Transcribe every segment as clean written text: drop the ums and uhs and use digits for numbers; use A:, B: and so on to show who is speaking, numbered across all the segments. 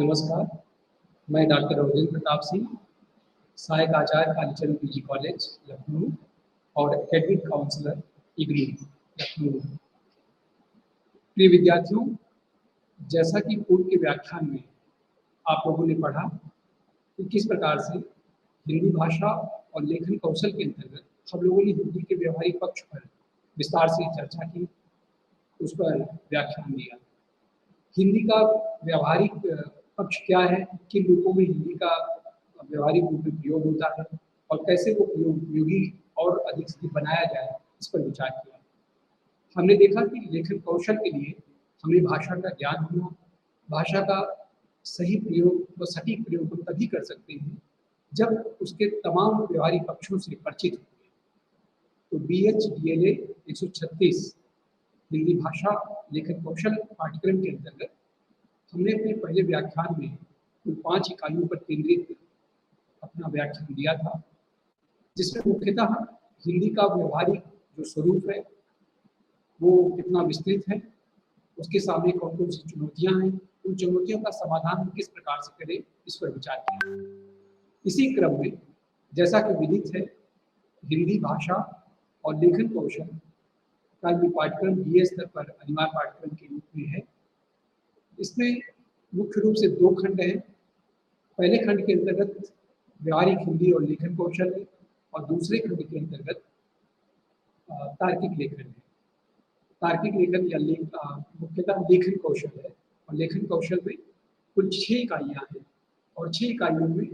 A: नमस्कार, मैं डॉक्टर राजेंद्र प्रताप सिंह, सहायक आचार्य कालीचरण पीजी कॉलेज लखनऊ और एकेडमिक काउंसलर इग्री लखनऊ। प्रिय विद्यार्थियों, जैसा कि पूर्व के व्याख्यान में आप लोगों ने पढ़ा कि किस प्रकार से हिंदी भाषा और लेखन कौशल के अंतर्गत हम लोगों ने हिंदी के व्यवहारिक पक्ष पर विस्तार से चर्चा की, उस पर व्याख्यान दिया। हिंदी का व्यवहारिक पक्ष क्या है, किन रूपों में हिंदी का व्यवहारिक रूप में प्रयोग होता है और कैसे वो प्रयोग उपयोगी और अधिक से बनाया जाए, इस पर विचार किया। हमने देखा कि लेखन कौशल के लिए हमें भाषा का ज्ञान होना, भाषा का सही प्रयोग व सटीक प्रयोग हम तभी कर सकते हैं जब उसके तमाम व्यवहारिक पक्षों से परिचित हों। तो BH-DLA 136 हिंदी भाषा लेखन कौशल पाठ्यक्रम के अंतर्गत हमने अपने पहले व्याख्यान में कुल 5 इकाइयों पर केंद्रित अपना व्याख्यान दिया था, जिसमें मुख्यतः हिंदी का व्यवहारिक जो स्वरूप है वो कितना विस्तृत है, उसके सामने कौन कौन सी चुनौतियां हैं, उन चुनौतियों का समाधान हम किस प्रकार से करें, इस पर विचार किया। इसी क्रम में जैसा कि विदित है, हिंदी भाषा और लेखन कौशल का ये पाठ्यक्रम BA स्तर पर अनिवार्य पाठ्यक्रम के रूप में है। इसमें मुख्य रूप से 2 खंड हैं। पहले खंड के अंतर्गत व्यवहारिक हिंदी और लेखन कौशल है और दूसरे खंड के अंतर्गत तार्किक लेखन है। तार्किक लेखन या मुख्यतः लेखन कौशल है और लेखन कौशल में कुल 6 इकाइयाँ हैं और 6 इकाइयों में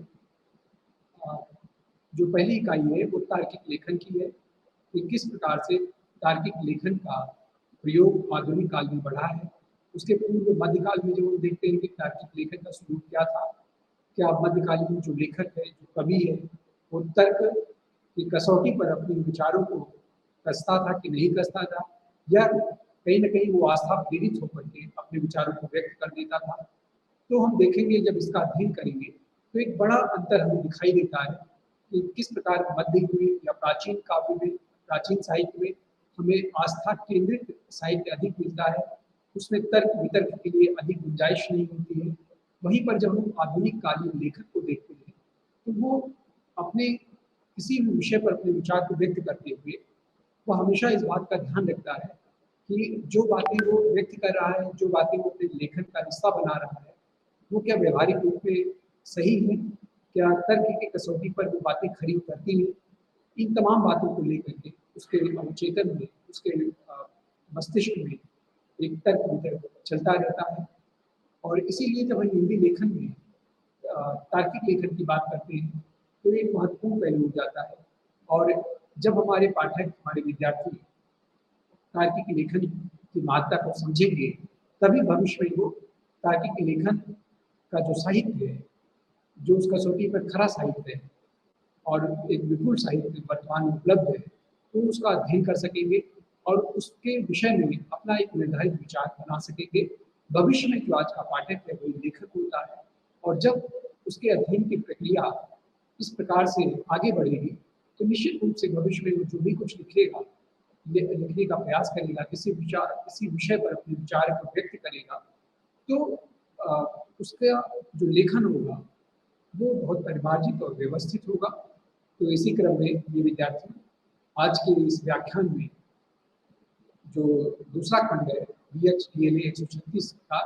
A: जो पहली इकाई है वो तार्किक लेखन की है कि किस प्रकार से तार्किक लेखन का प्रयोग आधुनिक काल में बढ़ा है। उसके पूर्व मध्यकाल में जब हम देखते हैं कि तार्किक लेखन का स्वरूप क्या था, क्या मध्यकालीन जो लेखक है, जो कवि है, वो तर्क की कसौटी पर अपने विचारों को कसता था कि नहीं कसता था, या कहीं ना कहीं वो आस्था प्रेरित होकर के अपने विचारों को व्यक्त कर देता था। तो हम देखेंगे, जब इसका अध्ययन करेंगे तो एक बड़ा अंतर हमें दिखाई देता है कि किस प्रकार मध्य में या प्राचीन काव्य में, प्राचीन साहित्य में हमें आस्था केंद्रित साहित्य अधिक मिलता है, उसमें तर्क वितर्क के लिए अधिक गुंजाइश नहीं होती है। वहीं पर जब हम आधुनिक कालीन लेखक को देखते हैं तो वो अपने किसी भी विषय पर अपने विचार को व्यक्त करते हुए वो हमेशा इस बात का ध्यान रखता है कि जो बातें वो व्यक्त कर रहा है, जो बातें वो अपने लेखन का हिस्सा बना रहा है, वो क्या व्यवहारिक रूप में सही है, क्या तर्क की कसौटी पर वो बातें खरी उतरती हैं। इन तमाम बातों को लेकर के उसके अवचेतन में, उसके मस्तिष्क में एक तर्क वितर्क चलता रहता है। और इसीलिए जब हम हिंदी लेखन में तार्किक लेखन की बात करते हैं तो एक महत्वपूर्ण पहलू हो जाता है। और जब हमारे पाठक, हमारे विद्यार्थी तार्किक लेखन की महत्ता को समझेंगे, तभी भविष्य में वो तार्किक लेखन का जो साहित्य है, जो उस कसौटी पर खरा साहित्य है और एक विपुल साहित्य वर्तमान में उपलब्ध है, तो उसका अध्ययन कर सकेंगे और उसके विषय में अपना एक निर्धारित विचार बना सकेंगे। भविष्य में जो आज का पाठक है वो लेखक होता है, और जब उसके अध्ययन की प्रक्रिया इस प्रकार से आगे बढ़ेगी तो निश्चित रूप से भविष्य में वो जो भी कुछ लिखेगा, लिखने का प्रयास करेगा, किसी विषय पर अपने विचार को व्यक्त करेगा, तो उसका जो लेखन होगा वो बहुत परिमार्जित और व्यवस्थित होगा। तो इसी क्रम में ये विद्यार्थी आज के इस व्याख्यान में जो दूसरा खंड है BH-DLA 136 का,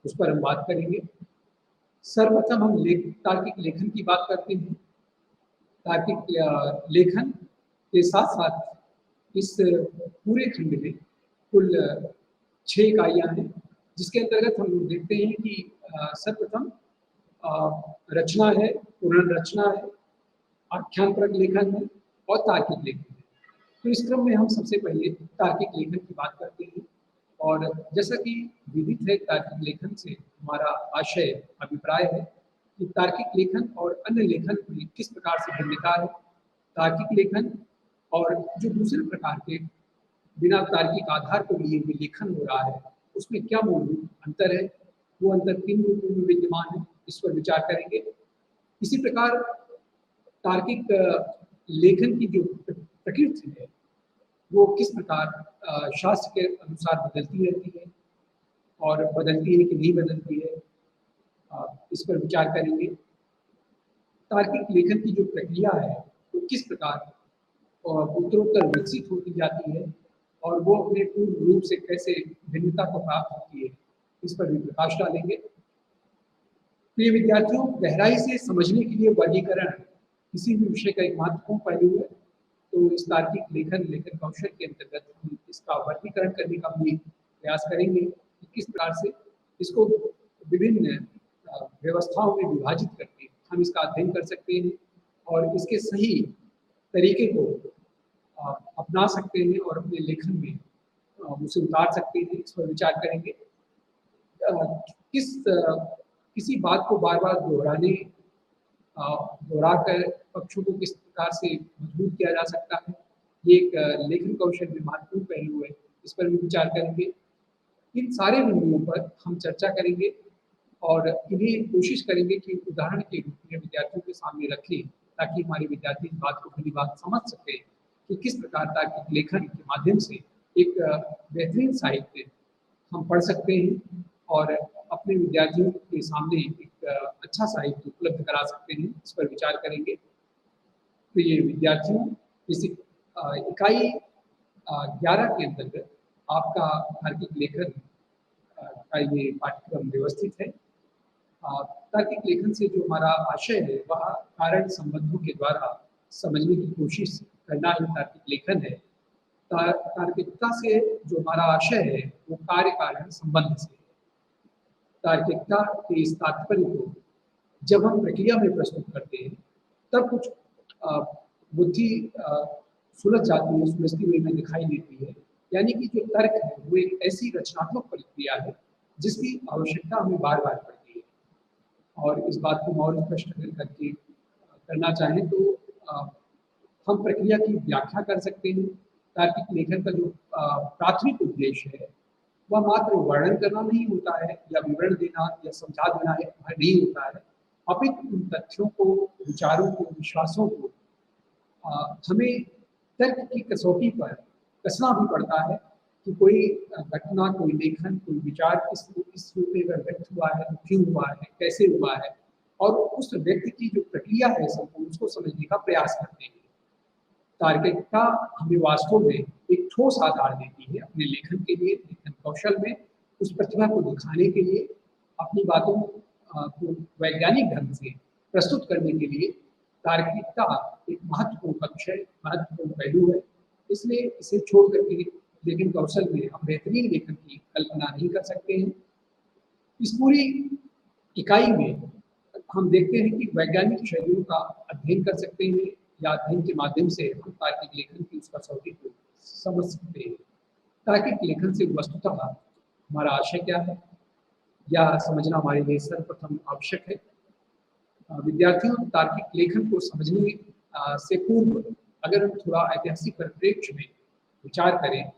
A: उस पर हम बात करेंगे। सर्वप्रथम हम तार्किक लेखन की बात करते हैं। तार्किक लेखन के साथ साथ इस पूरे खंड में कुल 6 इकाइयाँ हैं, जिसके अंतर्गत हम लोग देखते हैं कि सर्वप्रथम रचना है, पुनर्रचना है, आख्यानपरक लेखन है और तार्किक लेखन है। तो इस क्रम में हम सबसे पहले तार्किक लेखन की बात करते हैं। और जैसा कि विदित है, तार्किक लेखन से हमारा आशय, अभिप्राय है कि तार्किक लेखन और अन्य लेखन में किस प्रकार से भिन्नता है। तार्किक लेखन और जो दूसरे प्रकार के बिना तार्किक आधार को लिए हुए लेखन हो रहा है, उसमें क्या मूलभूत अंतर है, वो अंतर किन रूपों में विद्यमान है, इस पर विचार करेंगे। इसी प्रकार तार्किक लेखन की जो प्रकृति है वो किस प्रकार शास्त्र के अनुसार बदलती रहती है और बदलती है कि नहीं बदलती है, इस पर विचार करेंगे। तार्किक लेखन की जो प्रक्रिया है वो किस प्रकार उत्तरोत्तर विकसित होती जाती है और वो अपने पूर्ण रूप से कैसे भिन्नता को प्राप्त होती है, इस पर भी प्रकाश डालेंगे। प्रिय विद्यार्थियों, गहराई से समझने के लिए वर्गीकरण किसी भी विषय का एक महत्वपूर्ण पहलू है। तो इस तार्किक लेखन कौशल के अंतर्गत हम इसका वर्गीकरण करने का भी प्रयास करेंगे कि किस प्रकार से इसको विभिन्न व्यवस्थाओं में विभाजित करके हम इसका अध्ययन कर सकते हैं और इसके सही तरीके को अपना सकते हैं और अपने लेखन में उसे उतार सकते हैं। इस पर विचार करेंगे। किसी बात को बार बार दोहरा कर पक्षों को किस प्रकार से मजबूत किया जा सकता है, ये एक लेखन कौशल में महत्वपूर्ण पहलू है। इस पर भी विचार करेंगे। इन सारे बिंदुओं पर हम चर्चा करेंगे और इन्हें कोशिश करेंगे कि उदाहरण के रूप में विद्यार्थियों के सामने रखें, ताकि हमारे विद्यार्थी इस बात को भली बात समझ सके कि किस प्रकार तार्किक लेखन के माध्यम से एक बेहतरीन साहित्य हम पढ़ सकते हैं और अपने विद्यार्थियों के सामने एक अच्छा साहित्य उपलब्ध करा सकते हैं। इस पर विचार करेंगे। तो ये विद्यार्थियों, इस इकाई 11 के अंतर्गत आपका तार्किक लेखन का ये पाठ्यक्रम व्यवस्थित है। तार्किक लेखन से जो हमारा आशय है वह कारण संबंधों के द्वारा समझने की कोशिश करना ही तार्किक लेखन है। तार्किकता से जो हमारा आशय है वो कार्य कारण संबंध से है। तार्किकता के इस तात्पर्य को जब हम प्रक्रिया में प्रस्तुत करते हैं तब कुछ बुद्धि सुलझ जाती है, सुलझती हुई में दिखाई देती है। यानी कि जो तर्क है वो एक ऐसी रचनात्मक प्रक्रिया है जिसकी आवश्यकता हमें बार बार पड़ती है। और इस बात को और स्पष्ट करके करना चाहें तो हम प्रक्रिया की व्याख्या कर सकते हैं। तार्किक लेखन का जो प्राथमिक उद्देश्य है वह मात्र वर्णन करना नहीं होता है या विवरण देना या समझा देना है नहीं होता है, अपितु उन तथ्यों को, विचारों को, विश्वासों को हमें तर्क की कसौटी पर कसना भी पड़ता है कि कोई घटना, कोई लेखन, कोई विचार किस रूप में अगर व्यक्त हुआ है तो क्यों हुआ है, कैसे हुआ है, और उस व्यक्ति की जो प्रक्रिया है संपूर्ण उसको समझने का प्रयास करते हैं। तार्किकता हमें वास्तव में एक ठोस आधार देती है अपने लेखन के लिए, लेखन कौशल में उस प्रतिभा को दिखाने के लिए, अपनी बातों को वैज्ञानिक ढंग से प्रस्तुत करने के लिए तार्किकता एक महत्वपूर्ण पक्ष है, महत्वपूर्ण पहलू है। इसलिए इसे छोड़ करके लेखन कौशल में हम बेहतरीन लेखन की कल्पना नहीं कर सकते हैं। इस पूरी इकाई में हम देखते हैं कि वैज्ञानिक शैलियों का अध्ययन कर सकते हैं या अध्ययन के माध्यम से हम तार्किक लेखन की उस कसौटी को समझ सकते हैं। तार्किक लेखन से वस्तुतः हमारा आशय क्या है यह समझना हमारे लिए सर्वप्रथम आवश्यक है। विद्यार्थियों, तार्किक लेखन को समझने से पूर्व अगर हम थोड़ा ऐतिहासिक परिप्रेक्ष्य में विचार करें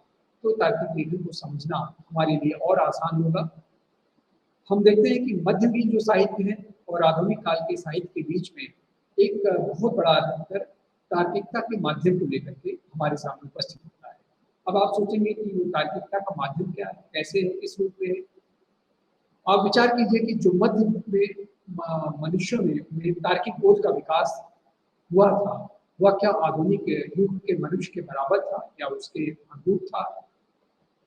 A: तो तार्किक लेखन को समझना हमारे लिए और आसान होगा। हम देखते हैं कि मध्ययुगीन जो साहित्य है और आधुनिक काल के साहित्य के बीच में एक बहुत बड़ा अंतर तार्किकता के माध्यम को लेकर के हमारे सामने उपस्थित होता है। अब आप सोचेंगे कि वो तार्किकता का माध्यम क्या है, कैसे है, किस रूप में है। आप विचार कीजिए कि जो मध्य में मनुष्यों में तार्किक बोध का विकास हुआ था वह क्या आधुनिक युग के मनुष्य के बराबर था या उसके अनुरूप था?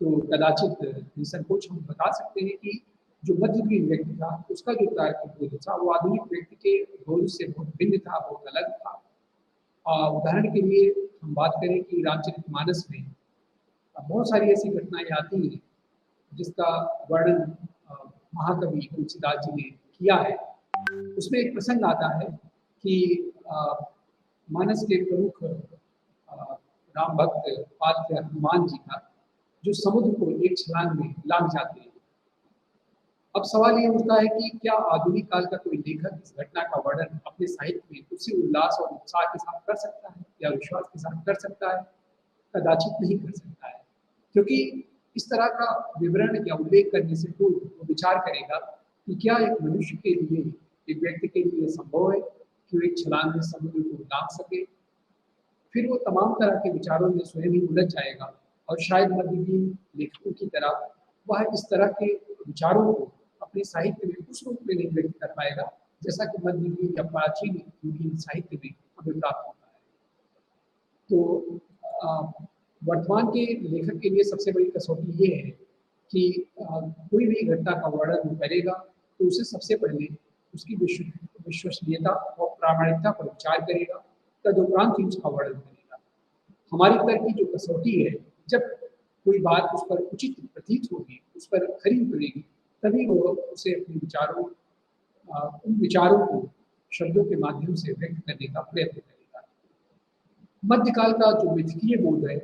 A: तो कदाचित निसंकोच हम बता सकते हैं कि जो मध्ययुगीन व्यक्ति था उसका जो तार्किक बोध था वो आधुनिक व्यक्ति के बोध से बहुत भिन्न था, बहुत अलग था। उदाहरण के लिए हम बात करें कि रामचरितमानस में बहुत सारी ऐसी घटनाएं आती हैं जिसका वर्णन महाकवि तुलसीदास जी ने किया है। उसमें एक प्रसंग आता है कि मानस के प्रमुख राम भक्त पात्र हनुमान जी का जो समुद्र को एक छलांग में लांग जाते हैं। अब सवाल ये उठता है कि क्या आधुनिक काल का कोई लेखक इस घटना का वर्णन अपने साहित्य में उसी उल्लास और उत्साह के साथ कर सकता है या विश्वास के साथ कर सकता है? कदाचित नहीं कर सकता है, क्योंकि इस तरह का विवरण या उल्लेख करने से पूर्व वो विचार करेगा कि क्या एक मनुष्य के लिए, एक व्यक्ति के लिए संभव है कि वो एक छलांग में समुद्र को लांग सके। फिर वो तमाम तरह के विचारों में स्वयं ही उलझ जाएगा और शायद मध्ययुगीन लेखकों की तरह वह इस तरह के विचारों को अपने साहित्य में उस रूप में नहीं व्यक्त कर पाएगा जैसा कि मध्ययुगीन या प्राचीन युगीन साहित्य में हमें प्राप्त होता है। तो वर्तमान के लेखक के लिए सबसे बड़ी कसौटी ये है कि कोई भी घटना का वर्णन वो करेगा तो उसे सबसे पहले उसकी विश्वसनीयता और प्रामाणिकता पर विचार करेगा, तदुपरांत ही उसका वर्णन करेगा। हमारी तर्क की जो कसौटी है, जब कोई बात उस पर उचित प्रतीत होगी, उस पर खरी उतरेगी, तभी वो उसे अपने विचारों उन विचारों को शब्दों के माध्यम से व्यक्त करने का प्रयत्न करेगा। मध्यकाल का जो मिथकीय बोध है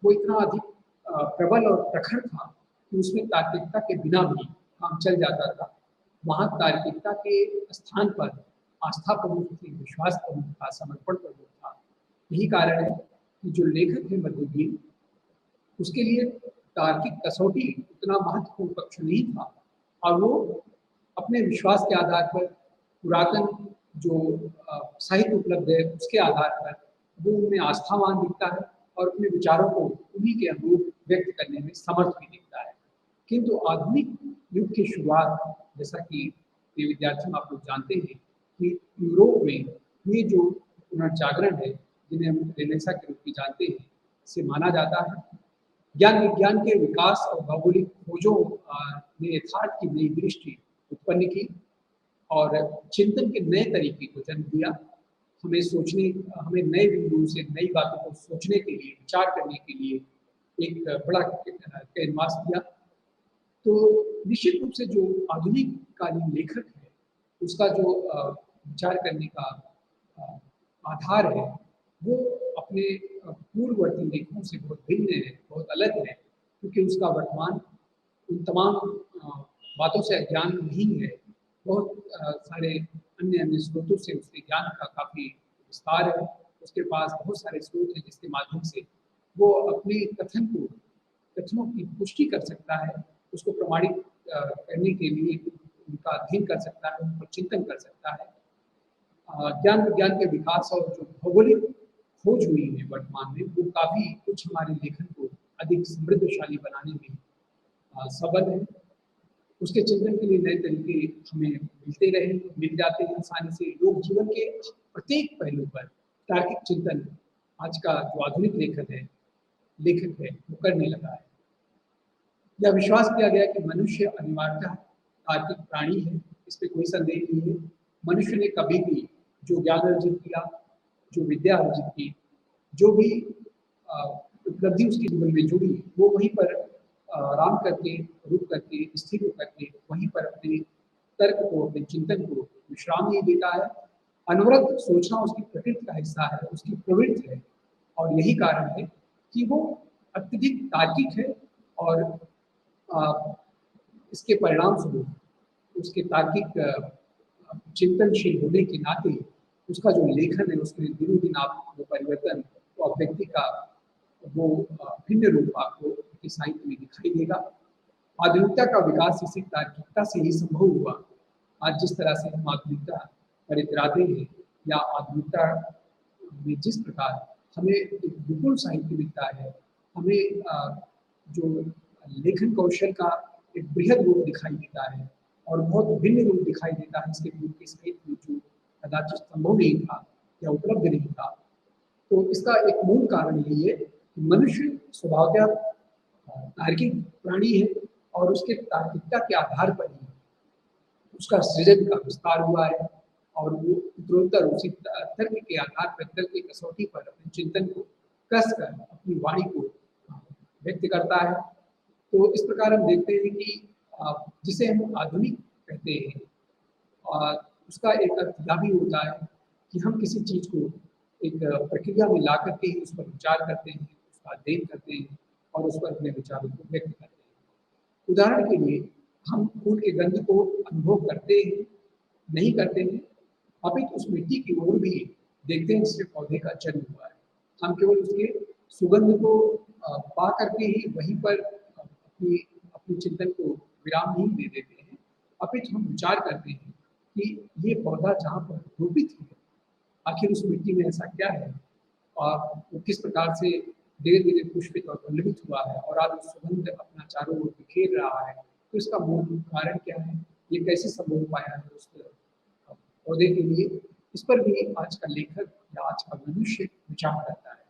A: वो इतना अधिक प्रबल और प्रखर था कि उसमें तार्किकता के बिना भी काम चल जाता था। वहाँ तार्किकता के स्थान पर आस्था प्रमुख थी, विश्वास प्रमुख था, समर्पण प्रमुख था। यही कारण है कि जो लेखक है मध्ययुगीन, उसके लिए तार्किक कसौटी उतना महत्वपूर्ण पक्ष नहीं था और वो अपने विश्वास के आधार पर पुरातन जो साहित्य उपलब्ध है उसके आधार पर वो उनमें आस्थावान दिखता है और अपने विचारों को उन्हीं के अनुरूप व्यक्त करने में समर्थ भी दिखता है। किंतु आधुनिक युग की शुरुआत, जैसा कि प्रिय विद्यार्थियों आप लोग जानते हैं कि यूरोप में ये जो पुनर्जागरण है, जिन्हें हम रेनेसां के रूप में जानते हैं, से माना जाता है। ज्ञान विज्ञान के विकास और भौगोलिक खोजों ने यथार्थ की नई दृष्टि उत्पन्न की और चिंतन के नए तरीके को जन्म दिया। हमें नए बिंदु से नई बातों को सोचने के लिए, विचार करने के लिए एक बड़ा कैनवास दिया। तो निश्चित रूप से जो आधुनिक कालीन लेखक है, उसका जो विचार करने का आधार है, वो अपने पूर्ववर्ती लेखकों से बहुत भिन्न है, बहुत अलग है, क्योंकि उसका वर्तमान उन तमाम बातों से अज्ञान नहीं है। बहुत सारे अन्य स्रोतों से उसके ज्ञान का काफ़ी विस्तार है। उसके पास बहुत सारे स्रोत हैं जिसके माध्यम से वो अपने कथनों की पुष्टि कर सकता है, उसको प्रमाणित करने के लिए उनका अध्ययन कर सकता है, उन पर चिंतन कर सकता है। ज्ञान विज्ञान के विकास और जो भौगोलिक खोज हुई है वर्तमान में, वो काफ़ी कुछ हमारे लेखन को अधिक समृद्धशाली बनाने में सबल है। उसके चिंतन के लिए नए तरीके हमें मिल जाते हैं आसानी से। लोग जीवन के प्रत्येक पहलू पर तार्किक चिंतन आज का जो आधुनिक लेखक है वो करने लगा है। यह विश्वास किया गया कि मनुष्य अनिवार्यतः तार्किक प्राणी है, इस पर कोई संदेह नहीं है। मनुष्य ने कभी भी जो ज्ञान अर्जित किया, जो विद्या अर्जित की, जो भी उपलब्धि उसके जीवन में जुड़ी, वो वहीं पर आराम करके, रुक करके, स्थिर होकर के वहीं पर अपने तर्क को, अपने चिंतन को विश्राम नहीं देता है। अनवरत सोचना उसकी प्रकृति का हिस्सा है, उसकी प्रवृत्ति है और यही कारण है कि वो अत्यधिक तार्किक है और इसके परिणाम स्वरूप उसके तार्किक चिंतनशील होने के नाते उसका जो लेखन है उसमें दिनों दिन आप वो परिवर्तन, वो व्यक्ति का वो भिन्न रूप आपको साहित्य में दिखाई देगा। आधुनिकता का विकास इसी तार्किकता से ही संभव हुआ। आज जिस तरह से हम आधुनिकता पर इतराते हैं या आधुनिकता में जिस प्रकार हमें एक विपुल साहित्य मिलता है, हमें जो लेखन कौशल का एक बृहद रूप दिखाई देता है और बहुत भिन्न रूप दिखाई देता है इसके पूर्व के साहित्य में, जो कदाचित संभव नहीं था या उपलब्ध नहीं था। तो इसका एक मूल कारण यही है कि मनुष्य स्वभावतः तार्किक प्राणी है और उसके तार्किकता के आधार पर ही उसका सृजन का विस्तार हुआ है और वो उत्तरोत्तर उसी तर्क के आधार पर, तर्क की कसौटी पर अपने चिंतन को कस कर अपनी वाणी को व्यक्त करता है। तो इस प्रकार हम देखते हैं कि जिसे हम आधुनिक कहते हैं, उसका एक अर्थ यह भी होता है कि हम किसी चीज़ को एक प्रक्रिया में ला करके ही उस पर विचार करते हैं, उसका अध्ययन करते हैं और उस पर अपने विचारों को व्यक्त करते हैं। उदाहरण के लिए हम फूल के गंध को अनुभव करते हैं, नहीं करते हैं, अपितु उस मिट्टी की ओर भी देखते हैं जिससे पौधे का जन्म हुआ है। हम केवल उसके सुगंध को पा करके ही वहीं पर अपनी अपनी चिंतन को विराम नहीं दे देते हैं, अपितु हम विचार करते हैं कि ये पौधा जहाँ पर रोपित है, आखिर उस मिट्टी में ऐसा क्या है और वो किस प्रकार से धीरे धीरे पुष्पित और पल्लवित हुआ है और आज सुगंध अपना चारों ओर बिखेर रहा है। तो इसका मूल कारण क्या है? ये कैसे संभव हो पाया है उस पौधे के लिए, इस पर भी आज का लेखक या आज का मनुष्य विचार करता है।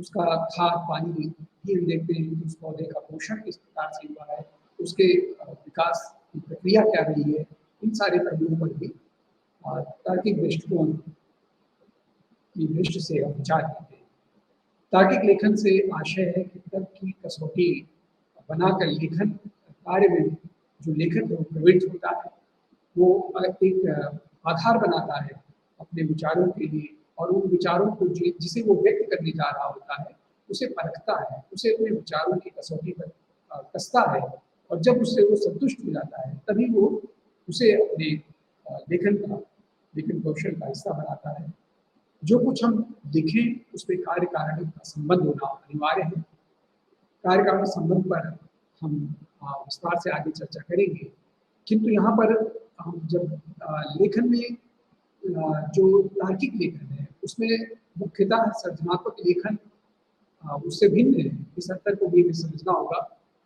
A: उसका खाद पानी भी हम देखते हैं कि उस पौधे का पोषण किस प्रकार से हुआ है, उसके विकास की प्रक्रिया क्या रही है, इन सारे पहलुओं पर भी तार्किक दृष्टिकोण की दृष्टि से हम विचार करते हैं। तार्किक लेखन से आशय है कि तर्क की कसौटी बनाकर लेखन कार्य में जो लेखक है वो प्रवृत्त होता है, वो एक आधार बनाता है अपने विचारों के लिए, और उन विचारों को जिसे वो व्यक्त करने जा रहा होता है उसे परखता है, उसे अपने विचारों की कसौटी पर कसता है, और जब उससे वो संतुष्ट हो जाता है तभी वो उसे अपने लेखन कौशल का हिस्सा बनाता है। जो कुछ हम लिखें उसमें कार्य कारण का संबंध होना अनिवार्य है। कार्य कारण संबंध पर हम विस्तार से आगे चर्चा करेंगे, किंतु यहाँ पर हम जब लेखन में जो तार्किक लेखन है उसमें मुख्यतः सृजनात्मक लेखन उससे भिन्न है। इस अंतर को भी हमें समझना होगा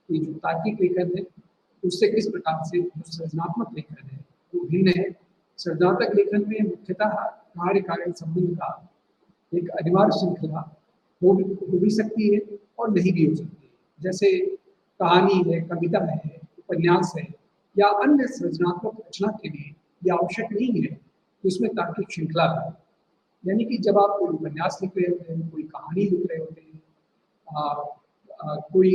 A: कि जो तार्किक लेखन है उससे किस प्रकार से जो सृजनात्मक लेखन है वो भिन्न है। सृजनात्मक लेखन में मुख्यतः कार्य कारण संबंध का एक अनिवार्य श्रृंखला हो भी सकती है और नहीं भी हो सकती है। जैसे कहानी है, कविता है, उपन्यास है या अन्य सृजनात्मक रचना के लिए यह आवश्यक नहीं है कि उसमें तार्किक श्रृंखला है। यानी कि जब आप कोई उपन्यास लिख रहे होते हैं, कोई कहानी लिख रहे होते हैं, कोई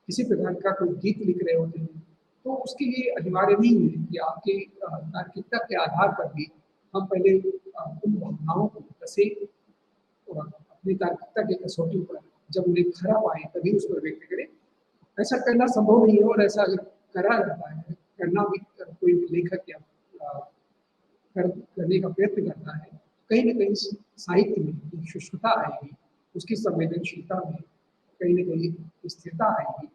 A: किसी प्रकार का कोई गीत लिख रहे होते हैं, तो उसके लिए अनिवार्य नहीं है कि आपके तार्किकता के आधार पर भी हम पहले उन भावनाओं को कसे और अपनी तार्किकता की कसौटी पर जब उन्हें खरा पाए तभी उस पर व्यक्त करें। ऐसा करना संभव नहीं है, और ऐसा अगर करा जाता है, करना भी कोई लेखक या करने का प्रयत्न करता है, कहीं न कहीं साहित्य में एक शुष्कता आएगी, उसकी संवेदनशीलता में कहीं न कहीं स्थिरता आएगी,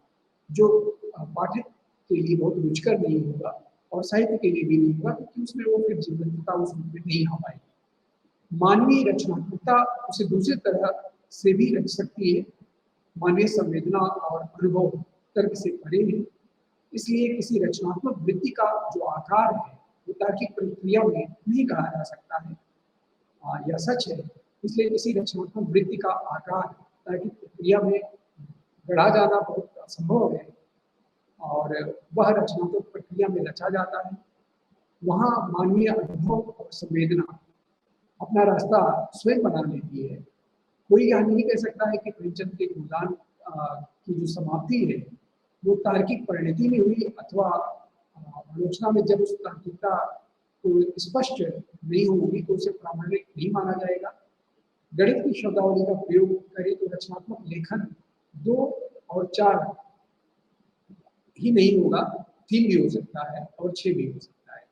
A: जो पाठक के लिए बहुत रुचिकर नहीं होगा और साहित्य के लिए भी नहीं होगा, क्योंकि उसमें वो फिर जीवंतता उस रूप में नहीं आ पाएगी। मानवीय रचनात्मकता उसे दूसरी तरह से भी रच सकती है। मानवीय संवेदना और अनुभव तर्क से परे है, इसलिए किसी रचनात्मक वृत्ति का जो आकार है वो तार्किक प्रक्रिया में नहीं कहा जा सकता है। यह सच है, इसलिए किसी रचनात्मक वृत्ति का आकार तार्किक प्रक्रिया में गढ़ा जाना बहुत असंभव है, और वह रचनात्मक प्रक्रिया में रचा जाता है। वहाँ मानवीय अनुभव और संवेदना अपना रास्ता स्वयं बना लेती है। कोई यह नहीं कह सकता है कि प्रेमचंद के गुणगान की जो समाप्ति है वो तार्किक परिणति में हुई, अथवा आलोचना में जब उस तार्किकता को स्पष्ट नहीं होगी तो उसे प्रामाणिक नहीं माना जाएगा। गणित की शब्दावली का प्रयोग करें तो रचनात्मक लेखन 2 और 4 ही नहीं होगा, 3 भी हो सकता है और 6 भी हो सकता है।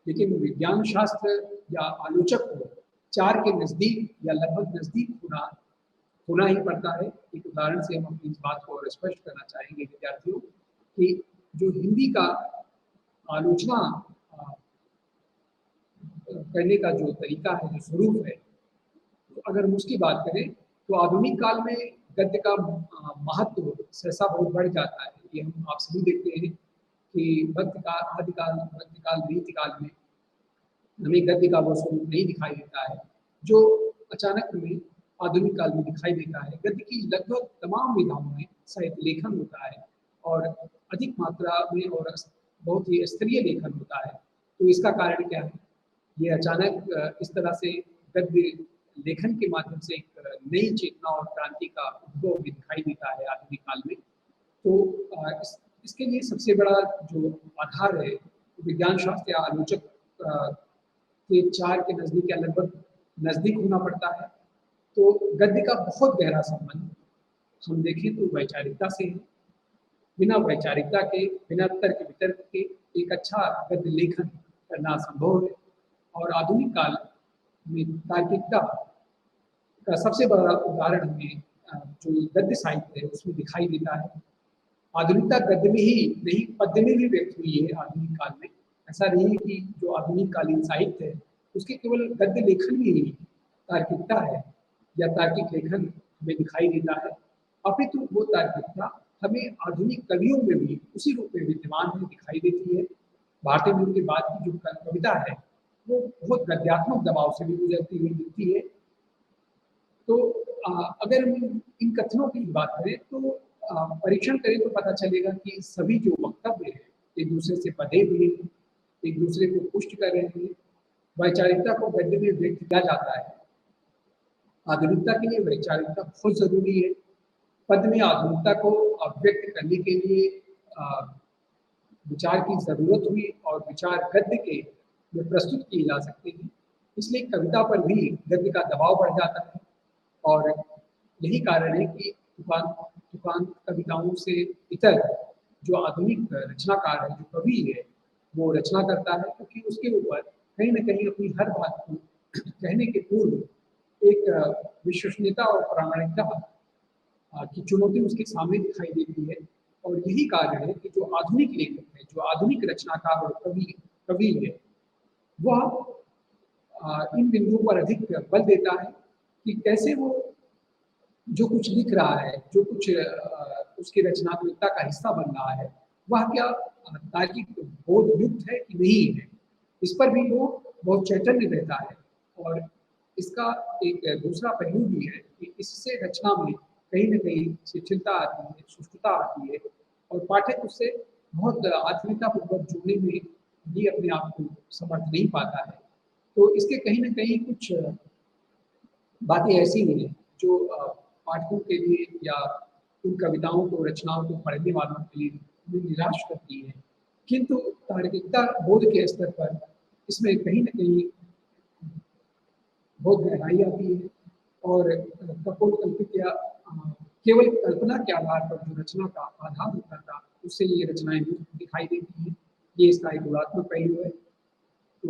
A: लेकिन विज्ञान शास्त्र या आलोचक को 4 के नजदीक या लगभग नजदीक होना ही पड़ता है। एक उदाहरण से हम अपनी इस बात को और स्पष्ट करना चाहेंगे विद्यार्थियों कि जो हिंदी का आलोचना करने का जो तरीका है, जो स्वरूप है, तो अगर हम उसकी बात करें तो आधुनिक काल में गद्य का महत्व सहसा बहुत बढ़ जाता है। ये हम आप सभी देखते हैं कि मध्यकाल, आदिकाल, मध्यकाल, रीतिकाल में हमें गद्य का वो स्वरूप नहीं दिखाई देता है जो अचानक में आधुनिक काल में दिखाई देता है। गद्य की लगभग तमाम विधाओं में साहित्य लेखन होता है और अधिक मात्रा में और बहुत ही स्तरीय लेखन होता है। तो इसका कारण क्या है? ये अचानक इस तरह से गद्य लेखन के माध्यम से एक नई चेतना और क्रांति का उद्भव भी दिखाई देता है आधुनिक काल में। तो इसके लिए सबसे बड़ा जो आधार है विज्ञान शास्त्र या आलोचक के 4 के नजदीक या लगभग नजदीक होना पड़ता है। तो गद्य का बहुत गहरा संबंध हम देखें तो वैचारिकता से है। बिना वैचारिकता के, बिना तर्क वितर्क के एक अच्छा गद्य लेखन करना असंभव है। और आधुनिक काल में तार्किकता का सबसे बड़ा उदाहरण हमें जो गद्य साहित्य है उसमें दिखाई देता है। आधुनिकता गद्य में ही नहीं, पद्य में भी व्यक्त हुई है आधुनिक काल में। ऐसा नहीं है कि जो आधुनिक कालीन साहित्य है उसके केवल गद्य लेखन में ही तार्किकता है या तार्किक लेखन हमें दिखाई देता है, अपितु वो तार्किकता हमें आधुनिक कवियों में भी उसी रूप में विद्यमान है, दिखाई देती है। भारतीय मूल के बाद की जो कविता है वो बहुत गद्यात्मक दबाव से भी गुजरती हुई दिखती है। तो अगर हम इन कथनों की बात करें तो परीक्षण करें तो पता चलेगा कि सभी जो वक्तव्य है एक दूसरे से बंधे हुए हैं, एक दूसरे को पुष्ट कर रहे हैं। वैचारिकता को गद्य में व्यक्त किया जाता है। आधुनिकता के लिए वैचारिकता बहुत जरूरी है। पद में आधुनिकता को अभिव्यक्त करने के लिए विचार की जरूरत हुई और विचार गद्य के में प्रस्तुत किए जा सकते हैं। इसलिए कविता पर भी गद्य का दबाव बढ़ जाता है और यही कारण है कि तूफान तूफान कविताओं से इतर जो आधुनिक रचनाकार है, जो कवि है, वो रचना करता है क्योंकि उसके ऊपर कहीं न कहीं अपनी हर बात को कहने के पूर्व एक विश्वसनीयता और प्रामाणिकता की चुनौती उसके सामने दिखाई देती है। और यही कारण है कि जो आधुनिक लेखक है, जो आधुनिक रचनाकार और कवि है, वह इन बिंदुओं पर अधिक बल देता है कि कैसे वो जो कुछ लिख रहा है, जो कुछ उसकी रचनात्मकता का हिस्सा बन रहा है, वह क्या तार्किक बोध युक्त है कि नहीं है, इस पर भी वो बहुत चैतन्य रहता है। और इसका एक दूसरा पहलू भी है कि इससे रचना में कहीं न कहीं शिथिलता आती है, सुष्ठुता आती है और पाठक उससे बहुत आत्मीयतापूर्वक जुड़ने में भी अपने आप को समर्थ नहीं पाता है। तो इसके कहीं न कहीं कुछ बातें ऐसी हैं जो पाठकों के लिए या उन कविताओं को, रचनाओं को पढ़ने वालों के लिए निराश करती है। किंतु तार्किकता बोध के स्तर पर इसमें कहीं न कहीं बहुत गहराई आती है और कपोलकल्पित या केवल कल्पना के आधार पर जो रचना का आधार होता था, उससे ये रचनाएँ दिखाई देती हैं। ये इसका एक गुणात्मक पहलू है। तो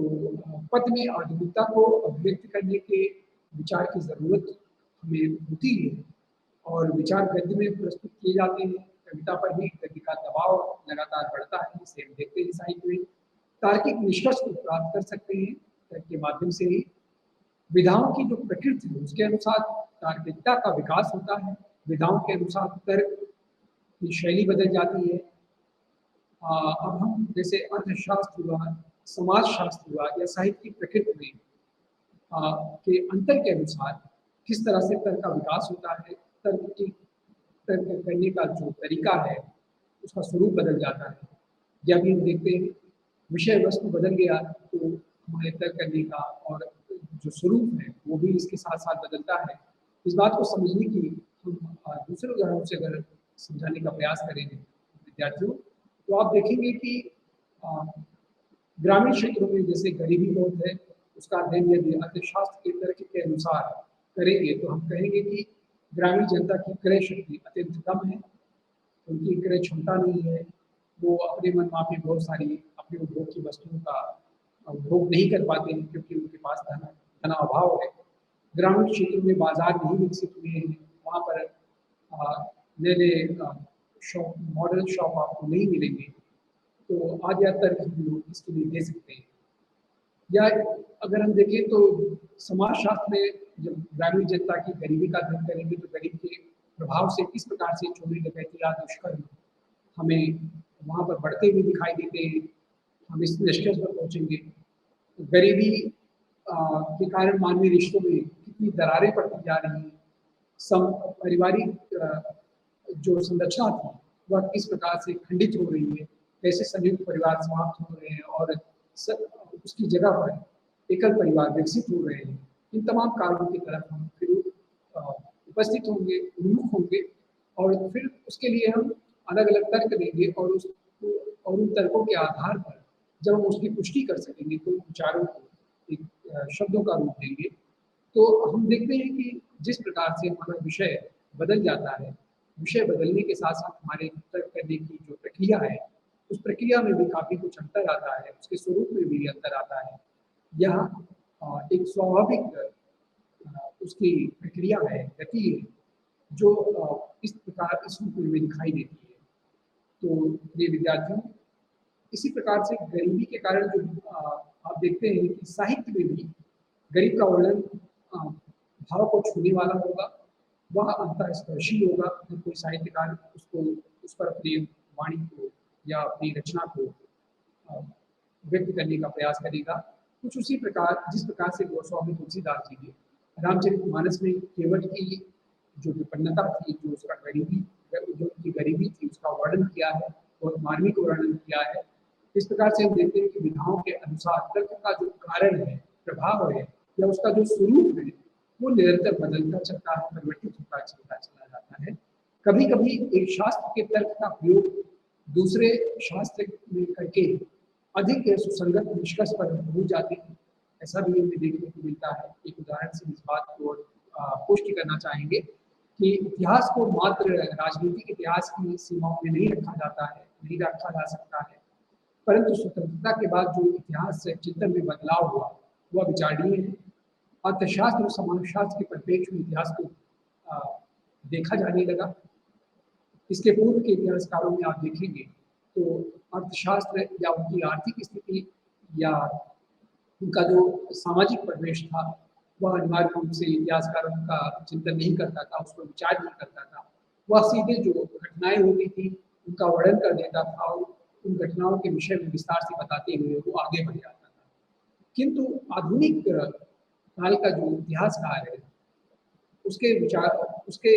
A: पद में आधुनिकता को अभिव्यक्त करने के विचार की ज़रूरत हमें होती है और विचार गद्य में प्रस्तुत किए जाते हैं। कविता पर भी गद्य का दबाव लगातार बढ़ता है, जिसे हम देखते हैं साहित्य में। तार्किक निष्कर्ष को प्राप्त कर सकते हैं तर्क के माध्यम से ही। विधाओं की जो प्रकृति है उसके अनुसार तार्किकता का विकास होता है। विधाओं के अनुसार तर्क की शैली बदल जाती है। अब हम जैसे अर्थशास्त्र हुआ, समाजशास्त्र हुआ या साहित्य की प्रकृति में के अंतर के अनुसार किस तरह से तर्क का विकास होता है, तर्क करने का जो तरीका है उसका स्वरूप बदल जाता है। जब भी हम देखते हैं विषय वस्तु बदल गया तो हमारे तर्क करने का और जो स्वरूप है वो भी इसके साथ साथ बदलता है। इस बात को समझने की हम दूसरे उदाहरणों से अगर समझाने का प्रयास करेंगे विद्यार्थियों, तो आप देखेंगे कि ग्रामीण क्षेत्रों में जैसे गरीबी बहुत है, उसका अध्ययन यदि अर्थशास्त्र के तर्क के अनुसार करेंगे तो हम कहेंगे कि ग्रामीण जनता की क्रय शक्ति अत्यंत कम है, उनकी क्रय क्षमता नहीं है, वो अपने मनमाफी बहुत सारी अपने उपभोग की वस्तुओं का उपभोग नहीं कर पाते हैं क्योंकि उनके पास धनाभाव है। ग्रामीण क्षेत्रों में बाजार नहीं विकसित हुए हैं, वहाँ पर नए शॉप, मॉडल शॉप आपको नहीं मिलेंगे। तो आगे तर्क हम लोग इसके लिए दे सकते हैं। या अगर हम देखें तो समाजशास्त्र में जब ग्रामीण जनता की गरीबी का अध्ययन करेंगे तो गरीब के प्रभाव से किस प्रकार से चोरी डकैती या दुष्कर्म हमें वहाँ पर बढ़ते हुए दिखाई देते हैं, हम इस निष्कर्ष पर पहुँचेंगे। गरीबी के कारण मानवीय रिश्तों में कितनी दरारें पड़ती जा रही हैं, पारिवारिक जो संरचना थी वह किस प्रकार से खंडित हो रही है, कैसे संयुक्त परिवार समाप्त हो रहे हैं और उसकी जगह पर एकल परिवार विकसित हो रहे हैं। इन तमाम कारणों की तरफ हम फिर उपस्थित होंगे, उन्मुख होंगे और फिर उसके लिए हम अलग अलग तर्क देंगे और उन तर्कों के आधार पर जब हम उसकी पुष्टि कर सकेंगे तो विचारों को एक शब्दों का रूप देंगे। तो हम देखते हैं कि जिस प्रकार से हमारा विषय बदल जाता है, विषय बदलने के साथ साथ हमारे तर्क करने की जो प्रक्रिया है उस प्रक्रिया में भी काफ़ी कुछ अंतर आता है, उसके स्वरूप में भी अंतर आता है। यह एक स्वाभाविक उसकी प्रक्रिया है, गति है, जो इस प्रकार इस रूप में दिखाई देती है। तो ये विद्यार्थियों, इसी प्रकार से गरीबी के कारण जो आप देखते हैं कि साहित्य में भी गरीब का वर्णन भाव को छूने वाला होगा, वह अंतःस्पर्शी होगा। जब कोई साहित्यकार उसको उस पर अपनी वाणी को या अपनी रचना को व्यक्त करने का प्रयास करेगा। कुछ उसी प्रकार जिस प्रकार से गोस्वामी तुलसीदास जी ने रामचरितमानस में केवट की जो विपन्नता थी, जो उसका गरीबी, जो उसकी गरीबी थी, उसका वर्णन किया है और मार्मिक वर्णन किया है। इस प्रकार से हम देखते हैं कि विधाओं के अनुसार तर्क का जो कारण है, प्रभाव है या उसका जो स्वरूप है, वो निरंतर बदलता चलता है, परिवर्तित होता चलता चला जाता है। कभी कभी एक शास्त्र के तर्क का प्रयोग दूसरे शास्त्र में करके अधिक सुसंगत निष्कर्ष पर पहुंच जाते हैं। ऐसा भी हमें देखने को मिलता है। एक उदाहरण से इस बात को पुष्टि करना चाहेंगे कि इतिहास को मात्र राजनीतिक इतिहास की सीमाओं में नहीं रखा जाता है, नहीं रखा जा सकता है, परंतु स्वतंत्रता के बाद जो इतिहास चिंतन में बदलाव हुआ वह विचारणीय है। अर्थशास्त्र और समाजशास्त्र के परिप्रेक्ष्य में इतिहास को देखा जाने लगा। इसके पूर्व के इतिहासकारों में आप देखेंगे तो अर्थशास्त्र या उनकी आर्थिक स्थिति या उनका जो सामाजिक परिवेश था वह अनिवार्य रूप से इतिहासकारों का चिंतन नहीं करता था, उस पर विचार नहीं करता था। वह सीधे जो घटनाएं होती थी उनका वर्णन कर देता था और उन घटनाओं के विषय में विस्तार से बताते हुए वो आगे बढ़ जाता था। किंतु आधुनिक काल का जो इतिहासकार है उसके विचार, उसके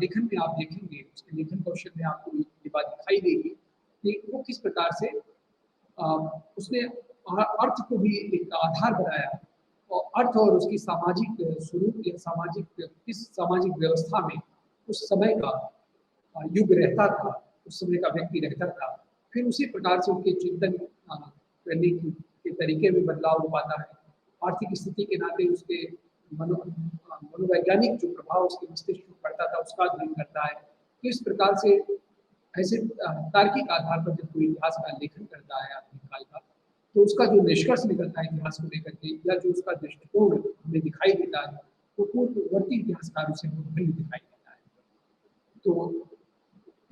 A: लेखन में आप देखेंगे, उसके लेखन कौशल में आपको ये बात दिखाई देगी कि वो किस प्रकार से उसने अर्थ को भी एक आधार बनाया और अर्थ और उसकी सामाजिक स्वरूप या सामाजिक किस सामाजिक व्यवस्था में उस समय का युग रहता था, उस समय का व्यक्ति रहता था, फिर उसी प्रकार से उनके चिंतन करने के तरीके में बदलाव हो पाता है। आर्थिक स्थिति के नाते उसके मनोवैज्ञानिक जो प्रभाव उसके मस्तिष्क पर पड़ता था उसका अध्ययन करता है। तो इस प्रकार से ऐसे तार्किक आधार पर जब कोई इतिहास का लेखन करता है आधुनिक काल का, तो उसका जो निष्कर्ष निकलता है इतिहास को लेकर के या जो उसका दृष्टिकोण हमें दिखाई देता है वो पूर्ववर्ती इतिहासकारों से बहुत भिन्न दिखाई देता है। तो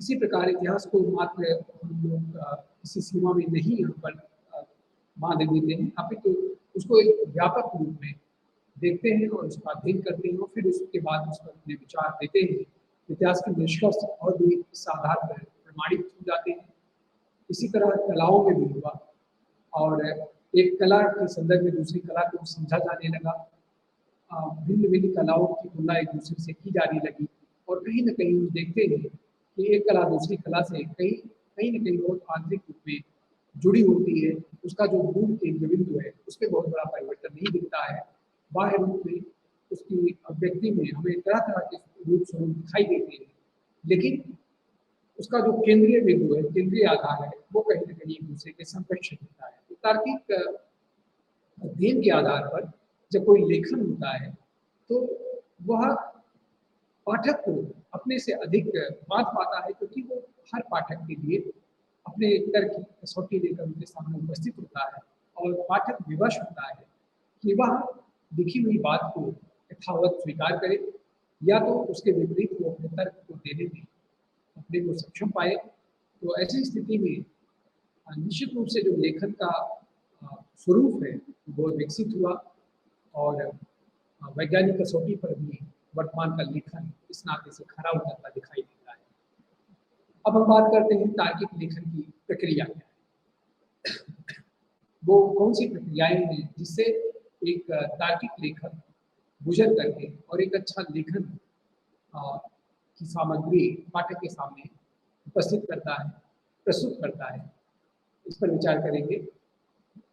A: इसी प्रकार इतिहास को मात्र हम लोग किसी सीमा में नहीं यहाँ पर बांध देते हैं, यहाँ पे तो उसको एक व्यापक रूप में देखते हैं और उसका अध्ययन करते हैं और फिर उसके बाद उस पर अपने विचार देते हैं। इतिहास के निष्कर्ष और भी इस आधार पर प्रमाणित हो जाते हैं। इसी तरह कलाओं में भी हुआ और एक कला के संदर्भ में दूसरी कला को समझा जाने लगा। भिन्न भिन्न कलाओं की तुलना एक दूसरे से की जाने लगी और कहीं ना कहीं हम देखते हैं कि एक कला दूसरी कला से कहीं न कहीं बहुत आंतरिक रूप में जुड़ी होती है। उसका जो मूल केंद्र बिंदु है उस पर बहुत बड़ा परिवर्तन नहीं दिखता है। बाह्य रूप में उसकी अभिव्यक्ति में हमें तरह तरह के रूप स्वरूप दिखाई देते हैं, लेकिन उसका जो केंद्रीय बिंदु है, केंद्रीय आधार है, वो कहीं न कहीं एक दूसरे के समकक्ष होता है। तो तार्किक अध्ययन के आधार पर जब कोई लेखन होता है तो वह पाठक को अपने से अधिक बात पाता है, क्योंकि वो हर पाठक के लिए अपने तर्क की कसौटी लेकर उनके सामने उपस्थित होता है और पाठक विवश होता है कि वह लिखी हुई बात को यथावत स्वीकार करे या तो उसके विपरीत वो अपने तर्क को देने में अपने को सक्षम पाए। तो ऐसी स्थिति में निश्चित रूप से जो लेखन का स्वरूप है वो विकसित हुआ और वैज्ञानिक कसौटी पर भी वर्तमान का लेखन इस नाते से खरा उतरता दिखाई देता है। अब हम बात करते हैं तार्किक लेखन की प्रक्रिया क्या है। वो कौन सी प्रक्रियाएं हैं जिससे एक तार्किक लेखक गुजर करके और एक अच्छा लेखन की सामग्री पाठक के सामने उपस्थित करता है, प्रस्तुत करता है। इस पर विचार करेंगे।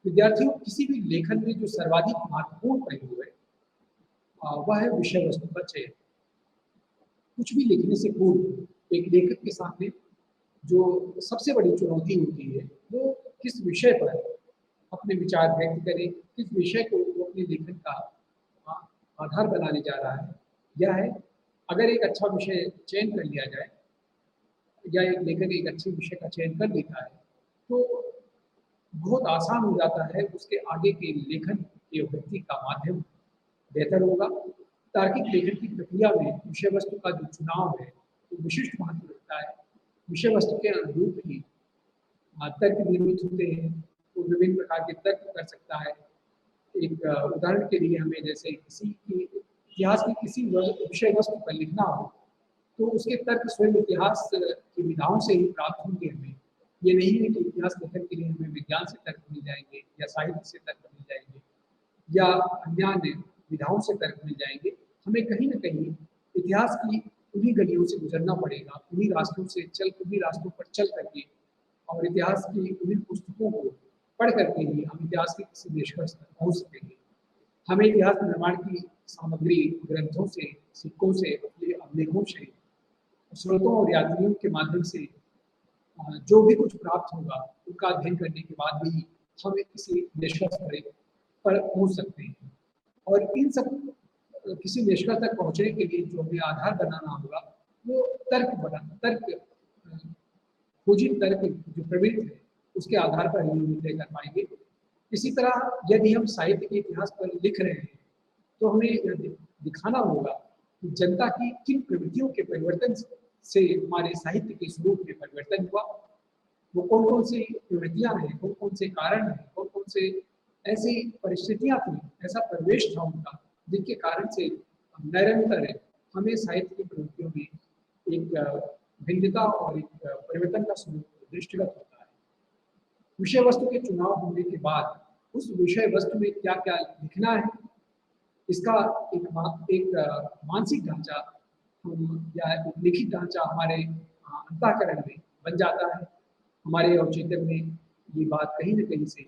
A: विद्यार्थियों, किसी भी लेखन में जो सर्वाधिक महत्वपूर्ण पहलू है वह है विषय वस्तु का चयन। कुछ भी लिखने से पूर्व एक लेखक के सामने जो सबसे बड़ी चुनौती होती है वो किस विषय पर अपने विचार व्यक्त करे, किस विषय को वो अपने लेखन का आधार बनाने जा रहा है। यह है, अगर एक अच्छा विषय चयन कर लिया जाए या एक लेखक एक अच्छे विषय का चयन कर लेता है तो बहुत आसान हो जाता है उसके आगे के लेखन के अभिव्यक्ति का माध्यम बेहतर होगा। तार्किक लेखन की प्रक्रिया में विषय वस्तु का जो चुनाव है वो विशिष्ट महत्व रखता है। विषय वस्तु के अनुरूप ही तर्क निर्मित होते हैं। वो विभिन्न प्रकार के तर्क कर सकता है। एक उदाहरण के लिए हमें जैसे किसी की इतिहास की किसी विषय वस्तु पर लिखना हो तो उसके तर्क स्वयं इतिहास की विधाओं से ही प्राप्त होंगे हमें। ये नहीं है कि इतिहास लेखन के लिए हमें विज्ञान से तर्क मिल जाएंगे या साहित्य से तर्क मिल जाएंगे या अन्य विधाओं से तर्क मिल जाएंगे। हमें कहीं न कहीं इतिहास की उन्हीं गलियों से गुजरना पड़ेगा, उन्हीं रास्तों पर चल करके और इतिहास की उन्हीं पुस्तकों को पढ़ करके ही हम इतिहास के किसी निष्कर्ष तक पहुँच सकेंगे। हमें इतिहास निर्माण की सामग्री ग्रंथों से, सिक्कों से, अभिलेखों से, स्रोतों और यात्रियों के माध्यम से जो भी कुछ प्राप्त होगा उनका अध्ययन करने के बाद भी हम किसी निष्कर्ष पर पहुंच सकते हैं। और इन सब किसी निष्कर्ष तक पहुंचने के लिए जो हमें आधार बनाना होगा वो खोजी तर्क जो प्रवृत्त है उसके आधार पर हम निर्णय कर पाएंगे। इसी तरह यदि हम साहित्य के इतिहास पर लिख रहे हैं तो हमें यह दिखाना होगा कि जनता की किन प्रवृत्तियों के परिवर्तन से हमारे साहित्य के स्वरूप में परिवर्तन हुआ। वो कौन कौन सी प्रवृत्तियां हैं, कौन कौन से कारण हैं, कौन कौन से ऐसी परिस्थितियां थी, ऐसा परिवेश था उनका जिनके कारण से निरंतर हमें साहित्य की प्रवृत्तियों में एक भिन्नता और एक परिवर्तन का स्वरूप दृष्टिगत होता है। विषय वस्तु के चुनाव होने के बाद उस विषय वस्तु में क्या क्या लिखना है इसका एक मानसिक ढांचा या एक लिखित ढांचा हमारे अंतःकरण में बन जाता है। हमारे औचित्य में ये बात कहीं न कहीं से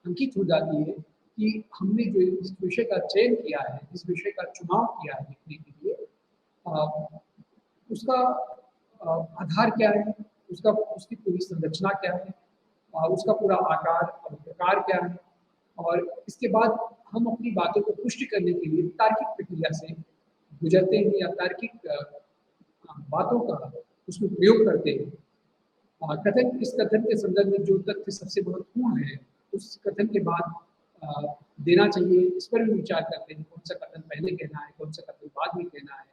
A: अंकित हो जाती है कि हमने जो इस विषय का चयन किया है, इस विषय का चुनाव किया है लिखने के लिए, उसका आधार क्या है, उसकी पूरी संरचना क्या है, उसका पूरा आकार और प्रकार क्या है, और इसके बाद हम अपनी बातों को पुष्टि करने के लिए तार्किक प्रक्रिया से गुजरते हैं या तार्किक बातों का उसमें प्रयोग करते हैं। इस कथन के संदर्भ में जो तथ्य सबसे महत्वपूर्ण है उस कथन के बाद देना चाहिए, इस पर भी विचार करते हैं कौन सा कथन पहले कहना है, कौन सा कथन बाद में कहना है।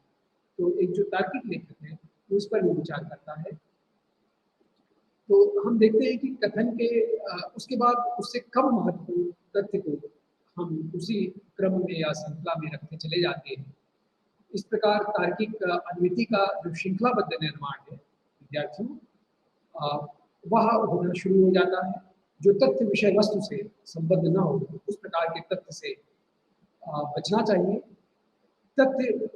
A: तो एक जो तार्किक लेखक है वो इस पर भी विचार करता है। तो हम देखते हैं कि कथन के उसके बाद उससे कम महत्वपूर्ण तथ्य को हम उसी क्रम में या श्रृंखला में रखते चले जाते हैं। इस प्रकार तार्किक अद्वितीय का जो श्रृंखलाबद्ध निर्माण है विद्यार्थियों वह होना शुरू हो जाता है। जो तथ्य विषय वस्तु से संबद्ध न हो उस प्रकार के तथ्य से बचना चाहिए। तथ्य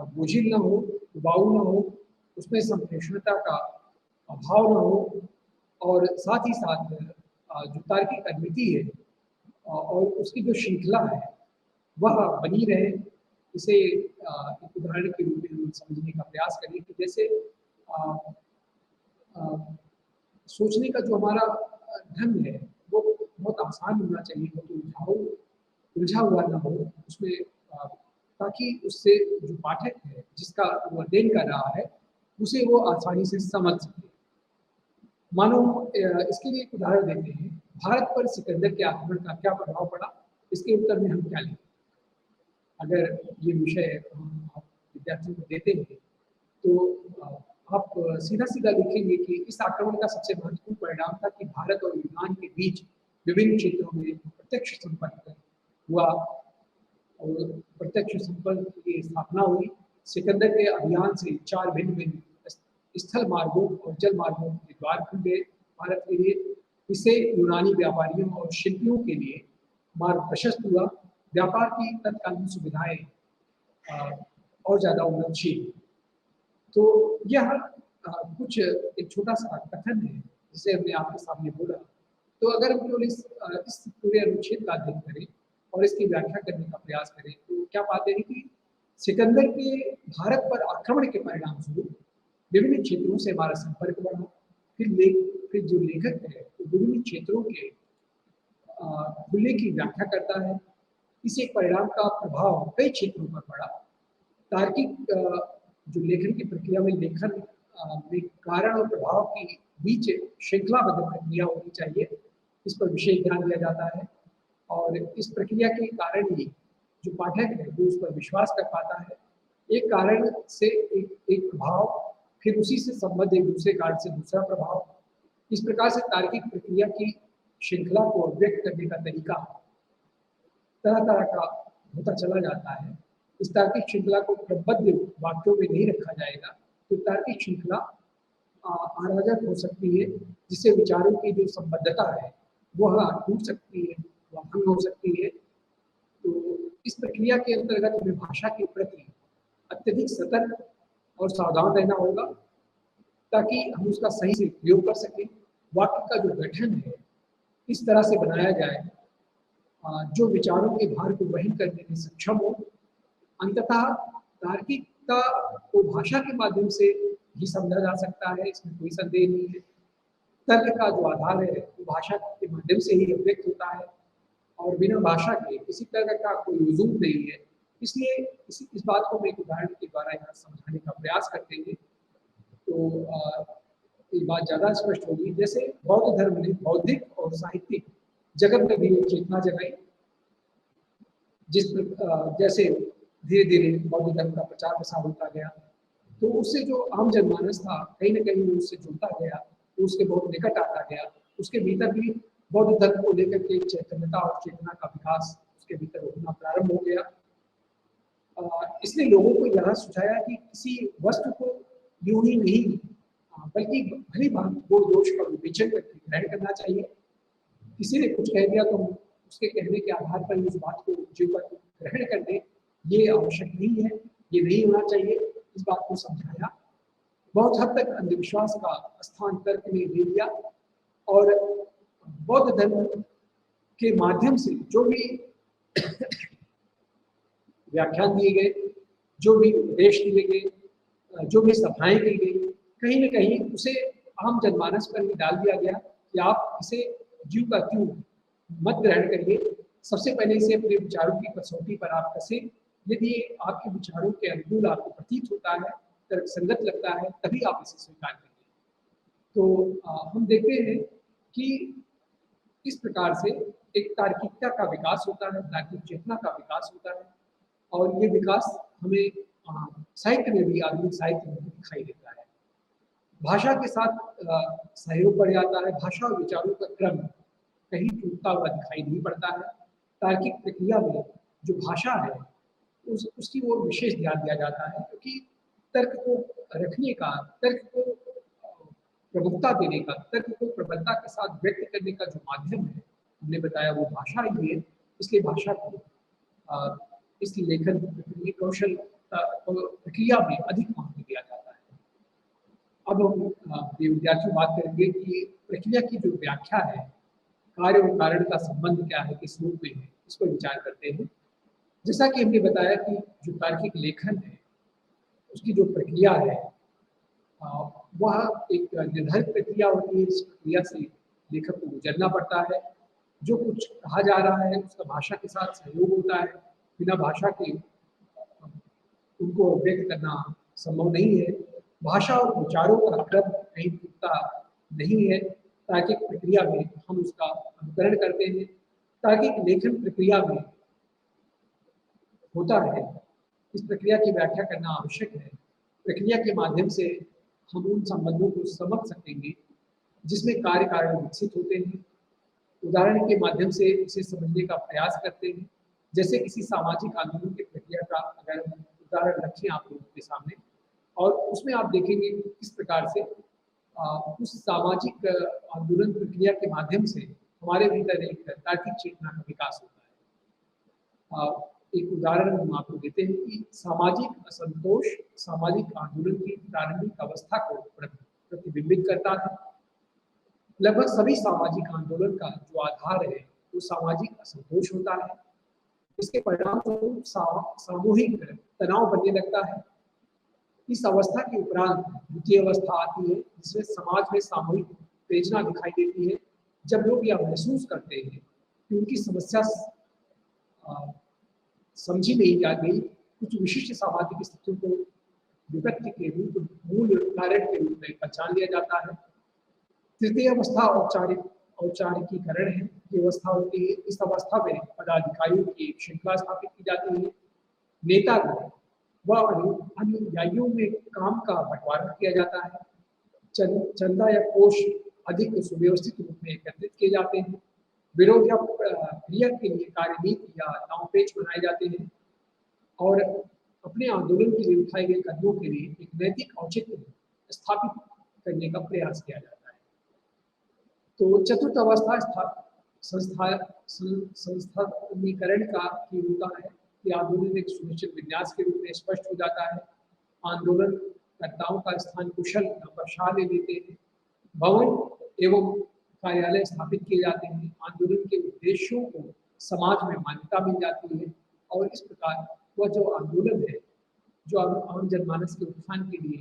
A: बोझिल न हो, उबाऊ न हो, उसमें संप्रेषणता का अभाव न हो और साथ ही साथ जो तार्किक अद्वितीय है और उसकी जो श्रृंखला है वह बनी रहे। इसे एक उदाहरण के रूप में हम समझने का प्रयास करें कि जैसे सोचने का जो हमारा ढंग है वो बहुत आसान होना चाहिए, वो उलझा हुआ ना हो उसमें, ताकि उससे जो पाठक है जिसका वो अध्ययन कर रहा है उसे वो आसानी से समझ सके। मानो इसके लिए एक उदाहरण देते हैं, भारत पर सिकंदर के आक्रमण का क्या प्रभाव पड़ा, इसके उत्तर में हम क्या लिखें। अगर ये विषय हम विद्यार्थियों को देते हैं तो आप सीधा सीधा लिखेंगे कि इस आक्रमण का सबसे महत्वपूर्ण परिणाम था कि भारत और यूनान के बीच विभिन्न क्षेत्रों में प्रत्यक्ष संपर्क हुआ और प्रत्यक्ष संपर्क की स्थापना हुई। सिकंदर के अभियान से 4 भिन्न भिन्न स्थल मार्गों और जल मार्गों के द्वार खुल गए भारत के लिए। इससे यूनानी व्यापारियों और शिल्पियों के लिए मार्ग प्रशस्त हुआ। व्यापार की तत्कालीन सुविधाएं और ज़्यादा उन्नतशील। तो यह कुछ एक छोटा सा कथन है जिसे हमने आपके सामने बोला। तो अगर हम केवल इस पूरे अनुच्छेद का अध्ययन करें और इसकी व्याख्या करने का प्रयास करें तो क्या पाते हैं कि सिकंदर के भारत पर आक्रमण के परिणाम स्वरूप विभिन्न क्षेत्रों से हमारा संपर्क बढ़ा। फिर जो लेखक है वो विभिन्न क्षेत्रों के खुलने की व्याख्या करता है। इस एक परिणाम का प्रभाव कई क्षेत्रों पर पड़ा। तार्किक जो लेखन की प्रक्रिया में लेखन में कारण और प्रभाव की बीच श्रृंखलाबद्ध प्रक्रिया होनी चाहिए, इस पर विशेष ध्यान दिया जाता है और इस प्रक्रिया के कारण ही जो पाठक है वो उस पर विश्वास कर पाता है। एक कारण से एक प्रभाव, फिर उसी से संबद्ध एक दूसरे कारण से दूसरा प्रभाव। इस प्रकार से तार्किक प्रक्रिया की श्रृंखला को व्यक्त करने का तरीका तरह तरह का होता चला जाता है। इस तार्किक श्रृंखला को क्रमबद्ध वाक्यों में नहीं रखा जाएगा, तो तार्किक श्रृंखला अराजक हो सकती है, जिससे विचारों की जो संबद्धता है वह टूट सकती है, वह भंग हो सकती है। तो इस प्रक्रिया के अंतर्गत हमें भाषा के प्रति अत्यधिक सतर्क और सावधान रहना होगा, ताकि हम उसका सही से प्रयोग कर सकें। वाक्य का जो गठन है इस तरह से बनाया जाए जो विचारों के भार को वहन करने में सक्षम हो। अंततः तार्किकता को भाषा के माध्यम से ही समझा जा सकता है, इसमें कोई संदेह नहीं है। तर्क का जो आधार है वो भाषा के माध्यम से ही अभिव्यक्त होता है और बिना भाषा के किसी तरह का कोई वजूद नहीं है। इसलिए इस बात को हम एक उदाहरण के द्वारा यहाँ समझाने का प्रयास करते हैं तो ये बात ज़्यादा स्पष्ट होगी। जैसे बौद्ध धर्म ने बौद्धिक और साहित्यिक जगत में भी एक चेतना जगाई, जैसे धीरे धीरे बौद्ध धर्म का प्रचार प्रसार होता गया, तो उससे जो आम जनमानस था कहीं ना कहीं उससे जुड़ता गया, तो उसके बहुत निकट आता गया। उसके भीतर भी बौद्ध धर्म को लेकर के चैतन्यता और चेतना का विकास उसके भीतर होना प्रारंभ हो गया। इसलिए लोगों को यह सुझाया कि किसी वस्तु को यूं ही नहीं बल्कि भली भांति गुण दोष का विवेचन करके ग्रहण करना चाहिए। किसी ने कुछ कह दिया तो उसके कहने के आधार पर उस बात को जीवन ग्रहण कर दे, ये आवश्यक नहीं है, ये नहीं होना चाहिए। इस बात को समझाया। बहुत हद तक अंधविश्वास का स्थान तर्क ने ले लिया और बौद्ध धर्म के माध्यम से जो भी व्याख्यान दिए गए, जो भी उपदेश दिए गए, जो भी सभाएं की गई, कहीं न कहीं उसे आम जनमानस पर ही डाल दिया गया कि आप इसे ज्यों का त्यों मत ग्रहण करिए। सबसे पहले इसे अपने विचारों की कसौटी पर आप कसें। यदि आपके विचारों के अनुकूल आपको प्रतीत होता है, तर्कसंगत लगता है, तभी आप इसे स्वीकार करिए। तो हम देखते हैं कि इस प्रकार से एक तार्किकता का विकास होता है, तार्किक चेतना का विकास होता है और ये विकास हमें साहित्य में भी, आधुनिक साहित्य में भी दिखाई देता है। भाषा के साथ सहयोग बढ़ जाता है। भाषा और विचारों का क्रम कहीं टूटता हुआ दिखाई नहीं पड़ता है। तार्किक प्रक्रिया में जो भाषा है उसकी ओर विशेष ध्यान दिया जाता है, क्योंकि तर्क को रखने का, तर्क को प्रमुखता देने का, तर्क को प्रबलता के साथ व्यक्त करने का जो माध्यम है, हमने बताया वो भाषा ही है। इसलिए भाषा को इस लेखन कौशल प्रक्रिया में अधिक महत्व दिया जाता है। अब हम विद्यार्थियों बात करेंगे कि प्रक्रिया की जो व्याख्या है, कार्य और कारण का संबंध क्या है, किस रूप में है, इस पर विचार करते हैं। जैसा कि हमने बताया कि जो तार्किक लेखन है उसकी जो प्रक्रिया है वह एक निर्धारित प्रक्रिया होती है। इस प्रक्रिया से लेखक को गुजरना पड़ता है। जो कुछ कहा जा रहा है उसका भाषा के साथ सहयोग होता है। बिना भाषा के उनको व्यक्त करना संभव नहीं है। भाषा और विचारों का क्रम कहीं टूटता नहीं है। तार्किक प्रक्रिया में हम उसका अनुकरण करते हैं। तार्किक लेखन प्रक्रिया में होता है, इस प्रक्रिया की व्याख्या करना आवश्यक है। प्रक्रिया के माध्यम से हम उन संबंधों को समझ सकेंगे जिसमें कार्य कारण विकसित होते हैं। उदाहरण के माध्यम से इसे समझने का प्रयास करते हैं। जैसे किसी सामाजिक आंदोलन की प्रक्रिया का अगर उदाहरण रखें आप लोगों के सामने, और उसमें आप देखेंगे किस प्रकार से उस सामाजिक आंदोलन प्रक्रिया के माध्यम से हमारे भीतर एक तार्किक चेतना का विकास होता है। एक उदाहरण हम आपको देते हैं कि सामाजिक असंतोष सामाजिक आंदोलन की प्रारंभिक अवस्था को प्रतिबिंबित करता है। लगभग सभी सामाजिक आंदोलन का जो आधार है वो सामाजिक असंतोष होता है। इसके परिणाम स्वरूप सामूहिक तनाव बनने लगता है। इस अवस्था के उपरांत द्वितीय अवस्था आती है, जिसमें समाज में सामूहिक उत्तेजना दिखाई देती है, जब लोग यह महसूस करते हैं कि उनकी समस्या समझी नहीं जा रही। कुछ विशिष्ट सामाजिक स्थितियों को विपत्ति के रूप मूल कारण के रूप में पहचान लिया जाता है। तृतीय अवस्था औपचारिकीकरण है। ये अवस्था होती है, इस अवस्था में पदाधिकारियों की एक श्रृंखला स्थापित की जाती है। नेता व अनुयायियों में काम का बंटवारा किया जाता है। चंदा या कोष अधिक सुव्यवस्थित रूप में एकत्रित किए जाते हैं। विरोध या क्रिया के लिए कार्यनीति या दांव पेच बनाए जाते हैं और अपने आंदोलन के लिए उठाए गए कदमों के लिए एक नैतिक औचित्य स्थापित करने का प्रयास किया जाता है। तो चतुर्थ अवस्था संस्थानीकरण का ही होता है कि आंदोलन एक सुनिश्चित विन्यास के रूप में स्पष्ट हो जाता है। आंदोलनकर्ताओं का स्थान कुशल नौकरशाह ले लेते हैं। भवन एवं कार्यालय स्थापित किए जाते हैं। आंदोलन के उद्देश्यों को समाज में मान्यता मिल जाती है और इस प्रकार वह जो आंदोलन है, जो आम जनमानस के उत्थान के लिए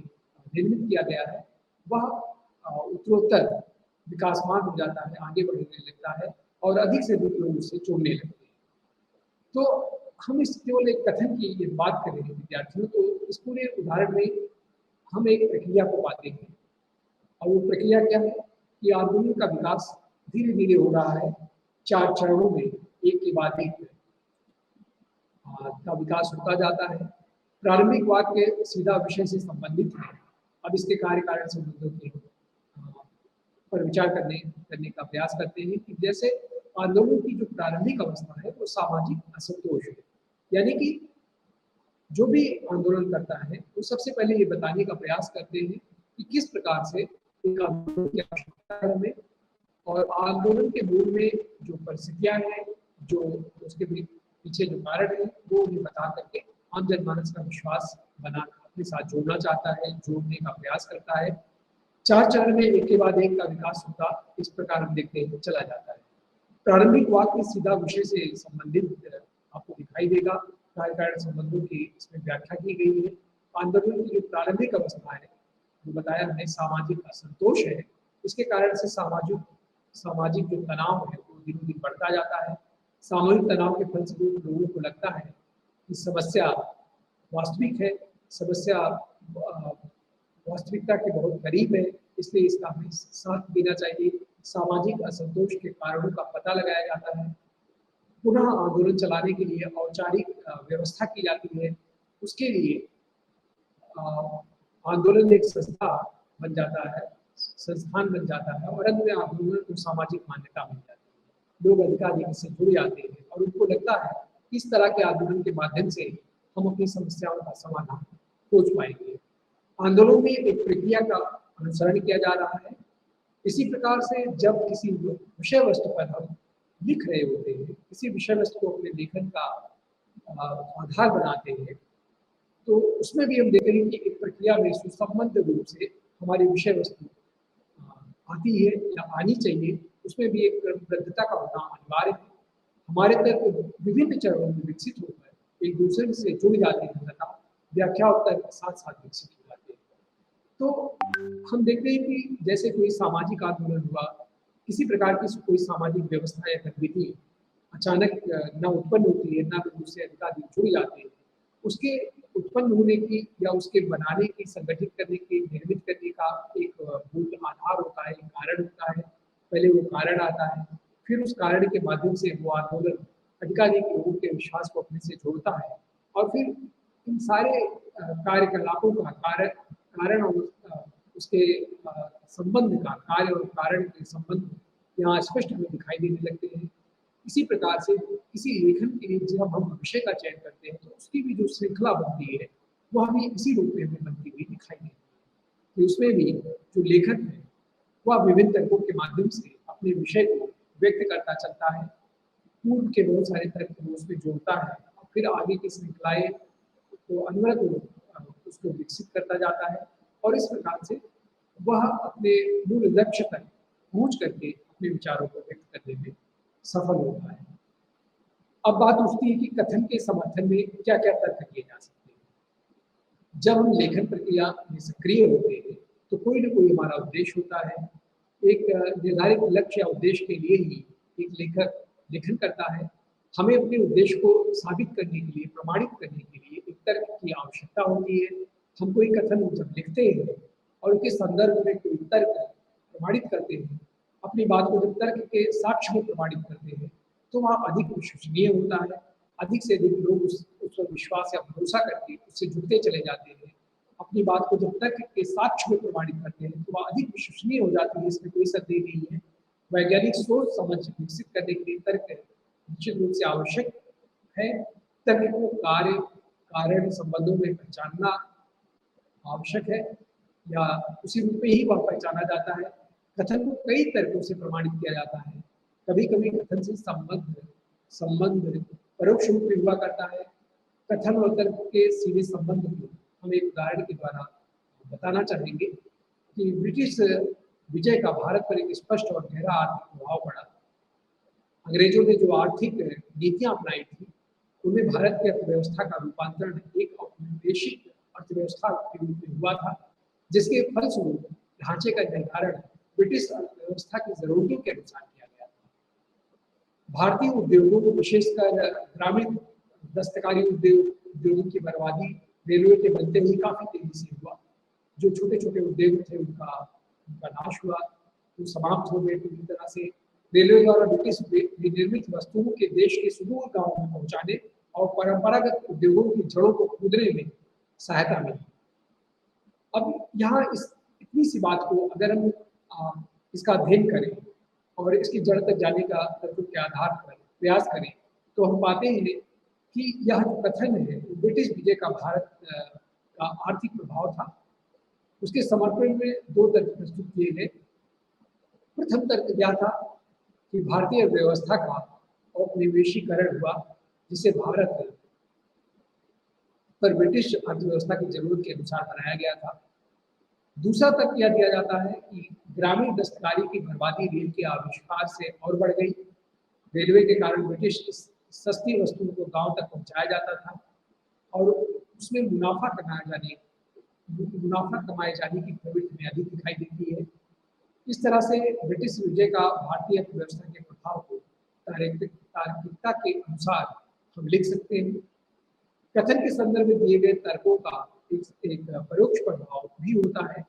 A: निर्मित किया गया है, वह उत्तरोत्तर विकासमान हो जाता है, आगे बढ़ने लगता है और अधिक से अधिक लोग उससे जुड़ने लगते हैं। तो हम इस केवल एक कथन की ये बात कर रहे हैं विद्यार्थियों, तो इस पूरे उदाहरण में हम एक प्रक्रिया को पाते हैं और वो प्रक्रिया क्या है कि आंदोलन का विकास धीरे धीरे हो रहा है 4 चरणों में, एक के बाद एक का विकास होता जाता है। प्रारंभिक वाक्य सीधा विषय से संबंधित है। अब इसके कार्य कारण संबंधों के पर विचार करने का प्रयास करते हैं कि जैसे आंदोलन की जो प्रारंभिक अवस्था है वो सामाजिक असंतोष है, यानी कि जो भी आंदोलन करता है वो सबसे पहले ये बताने का प्रयास करते हैं कि किस प्रकार से एक आंदोलन की आवश्यकता है हमें, और आंदोलन के मूल में जो परिस्थितियां हैं, जो उसके पीछे जो कारण है, वो उन्हें बता करके आम जनमानस का विश्वास बना अपने साथ जोड़ना चाहता है, जोड़ने का प्रयास करता है। 4 चरण में एक के बाद एक का विकास होता इस प्रकार हम देखते हैं चला जाता है। प्रारंभिक वाक्य सीधा विषय से संबंधित आपको दिखाई देगा। कार्य कारण संबंधों की इसमें व्याख्या की गई है। आंदोलन की जो प्रारंभिक अवस्था है, जो बताया हमने, सामाजिक असंतोष है। इसके कारण से सामाजिक जो तनाव है वो दिनों दिन बढ़ता जाता है। सामूहिक तनाव के फलस्वरूप लोगों को लगता है कि समस्या वास्तविक है, समस्या वास्तविकता के बहुत करीब है, इसलिए इसका हमें साथ देना चाहिए। सामाजिक असंतोष के कारणों का पता लगाया जाता है। पुनः आंदोलन चलाने के लिए औपचारिक व्यवस्था की जाती है। उसके लिए आंदोलन एक संस्था बन जाता है, संस्थान बन जाता है और अंत में आंदोलन को सामाजिक मान्यता मिल जाती है। लोग अधिकाधिक इससे जुड़ जाते हैं और उनको लगता है कि इस तरह के आंदोलन के माध्यम से हम अपनी समस्याओं का समाधान खोज पाएंगे। आंदोलन में एक प्रक्रिया का अनुसरण किया जा रहा है। इसी प्रकार से जब किसी विषय वस्तु पर हम लिख रहे होते हैं, किसी विषय वस्तु को अपने लेखन का आधार बनाते हैं, तो उसमें भी हम देखते हैं कि एक प्रक्रिया में सुसंबद्ध रूप से हमारी विषय वस्तु आती है या आनी चाहिए। उसमें भी एक क्रमबद्धता का होना अनिवार्य है। हमारे तर्क विभिन्न चरणों में विकसित होकर एक दूसरे से जुड़ जाते हैं तथा व्याख्या और तर्क साथ साथ विकसित हो जाते हैं। तो हम देखते हैं कि जैसे कोई सामाजिक आंदोलन हुआ, किसी प्रकार की कोई सामाजिक व्यवस्था या गतिविधि अचानक न उत्पन्न होती है, न उससे अधिकाधिक जुड़ जाते हैं, उसके उत्पन्न होने की या उसके बनाने की, संगठित करने की, निर्मित करने का एक मूल आधार होता है, एक कारण होता है। पहले वो कारण आता है, फिर उस कारण के माध्यम से वो आंदोलन अधिकाधिक लोगों के विश्वास को अपने से जोड़ता है और फिर इन सारे कार्यकलापों का कारण और उसके संबंध का, कार्य और कारण के संबंध यहाँ स्पष्ट हमें दिखाई देने लगते हैं। इसी प्रकार से किसी लेखन के लिए जब हम विषय का चयन करते हैं तो उसकी भी जो श्रृंखला बनती है वह हमें इसी रूप में हमें बनती हुई दिखाई देती है कि उसमें भी जो लेखक है वह विभिन्न तर्कों के माध्यम से अपने विषय को व्यक्त करता चलता है। पूर्व के बहुत सारे तर्क को उसमें जोड़ता है और फिर आगे की श्रृंखलाएं तो अनवरत उसको विकसित करता जाता है और इस प्रकार से वह अपने मूल लक्ष्य तक पहुंच करके अपने विचारों को व्यक्त करने में सफल होता है। अब बात उठती है कि कथन के समर्थन में क्या क्या तर्क किए जा सकते हैं। जब हम लेखन प्रक्रिया में सक्रिय होते हैं तो कोई ना कोई हमारा उद्देश्य होता है। एक निर्धारित लक्ष्य या उद्देश्य के लिए ही एक लेखक लेखन करता है। हमें अपने उद्देश्य को साबित करने के लिए, प्रमाणित करने के लिए एक तर्क की आवश्यकता होती है। हम कोई कथन जब लिखते हैं और उसके संदर्भ में कोई तर्क प्रमाणित करते हैं, अपनी बात को जब तर्क के साक्ष्य में प्रमाणित करते हैं तो वह अधिक विश्वसनीय होता है। अधिक से अधिक लोग उस पर विश्वास या भरोसा करके उससे जुड़ते चले जाते हैं। अपनी बात को जब तर्क के साक्ष्य में प्रमाणित करते हैं तो वह अधिक विश्वसनीय हो जाती है, इसमें कोई संदेह नहीं है। वैज्ञानिक सोच समझ विकसित करने के लिए तर्क निश्चित रूप से आवश्यक है। तर्क को कार्य कारण संबंधों में पहचानना आवश्यक है या उसी रूप में ही वह पहचाना जाता है। कथन को कई तरीकों से प्रमाणित किया जाता है। कभी कभी कथन से संबंध परोक्ष रूप में हुआ करता है। कथन और तर्क के सीधे संबंध को हम एक उदाहरण के द्वारा बताना चाहेंगे कि ब्रिटिश विजय का भारत पर एक स्पष्ट और गहरा आर्थिक प्रभाव पड़ा। अंग्रेजों ने जो आर्थिक नीतियां अपनाई थी उनमें भारत की अर्थव्यवस्था का रूपांतरण एक औपनिवेशिक अर्थव्यवस्था के रूप में हुआ था, जिसके फलस्वरूप ढांचे का निर्धारण ब्रिटिश अर्थव्यवस्था की जरूरतों के अनुसार किया गया था। भारतीय उद्योगों को विशेषकर ग्रामीण दस्तकारी उद्योगों की बर्बादी रेलवे के बनते ही काफी तेजी से हुआ। जो छोटे छोटे उद्योग थे उनका नाश हुआ, वो समाप्त हो गए पूरी तरह से। रेलवे द्वारा ब्रिटिश विनिर्मित वस्तुओं के देश के सुदूर गांवों में पहुंचाने और परंपरागत उद्योगों की जड़ों को खोदने में सहायता मिली। अब यहाँ इस इतनी सी बात को अगर हम इसका अध्ययन करें और इसकी जड़ तक जाने का तर्कों के आधार पर प्रयास करें तो हम पाते हैं कि यह जो कथन है ब्रिटिश विजय का भारत का आर्थिक प्रभाव था। उसके समर्थन में दो तर्क प्रस्तुत किए गए। प्रथम तर्क यह था कि भारतीय व्यवस्था का औपनिवेशीकरण हुआ, जिसे भारत पर ब्रिटिश अर्थव्यवस्था की जरूरत के अनुसार बनाया गया था। दूसरा तर्क यह दिया जाता है कि ग्रामीण दस्तकारी की बर्बादी रेल के आविष्कार से और बढ़ गई। रेलवे के कारण ब्रिटिश सस्ती वस्तुओं को गांव तक पहुंचाया जाता था और उसमें मुनाफा कमाए जाने की प्रवृत्ति में अधिक दिखाई देती है। इस तरह से ब्रिटिश विजय का भारतीय अर्थव्यवस्था के प्रभाव को तार्किकता के अनुसार हम लिख सकते हैं। कथन के संदर्भ में दिए गए तर्कों का एक परोक्ष प्रभाव भी होता है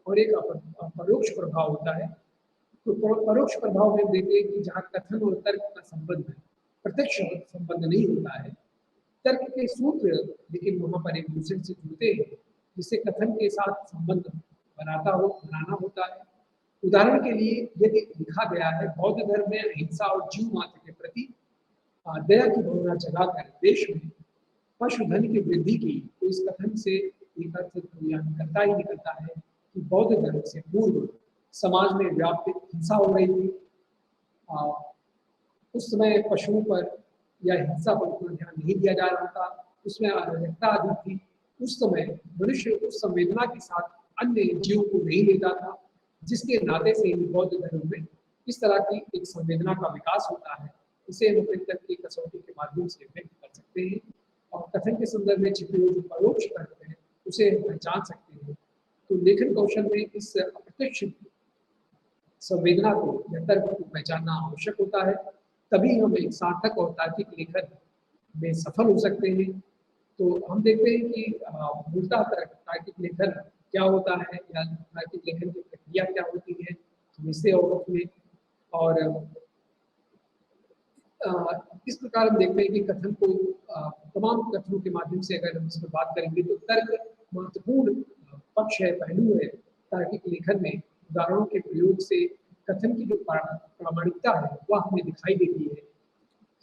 A: और एक परोक्ष प्रभाव होता है। तो परोक्ष प्रभाव में देखते हैं कि जहाँ कथन और तर्क का संबंध प्रत्यक्ष संबंध नहीं होता है, तर्क के सूत्र लेकिन वहां पर एक दूसरे से जुड़ते हैं, जिससे कथन के साथ संबंध बनाना होता है। उदाहरण के लिए यदि लिखा गया है बौद्ध धर्म में अहिंसा और जीव मात्र के प्रति दया की भावना जगाकर देश में पशुधन की वृद्धि की, तो इस कथन से एक अर्थ निकलता ही निकलता है कि बौद्ध धर्म से पूर्व समाज में व्याप्त हिंसा हो रही थी। उस समय पशुओं पर या हिंसा पर उतना ध्यान नहीं दिया जा रहा था, उसमें अराजकता अधिक थी। उस समय मनुष्य उस संवेदना के साथ अन्य जीवों को नहीं लेता था, जिसके नाते से बौद्ध धर्म में इस तरह की एक संवेदना का विकास होता है। इसे हम अपने तर्क की कसौटी के माध्यम से व्यक्त कर सकते हैं और कथन के संदर्भ में छिपे हुए जो परोक्ष तर्क है उसे पहचान सकते हैं। तो लेखन कौशल में इस अप्रत्यक्ष संवेदना को या तर्क को पहचानना आवश्यक होता है, तभी हम एक सार्थक और तार्किक लेखन में सफल हो सकते हैं। तो हम देखते हैं कि मूलतः तार्किक लेखन क्या होता है या तार्किक लेखन की प्रक्रिया क्या होती है, हम इससे अवगत हुए। और इस प्रकार हम देखते हैं कि कथन को तमाम कथनों के माध्यम से अगर हम इस पर बात करेंगे तो तर्क महत्वपूर्ण पक्ष है, पहलू है तार्किक लेखन में। उदाहरणों के प्रयोग से कथन की जो प्रामाणिकता है वह हमें दिखाई देती है।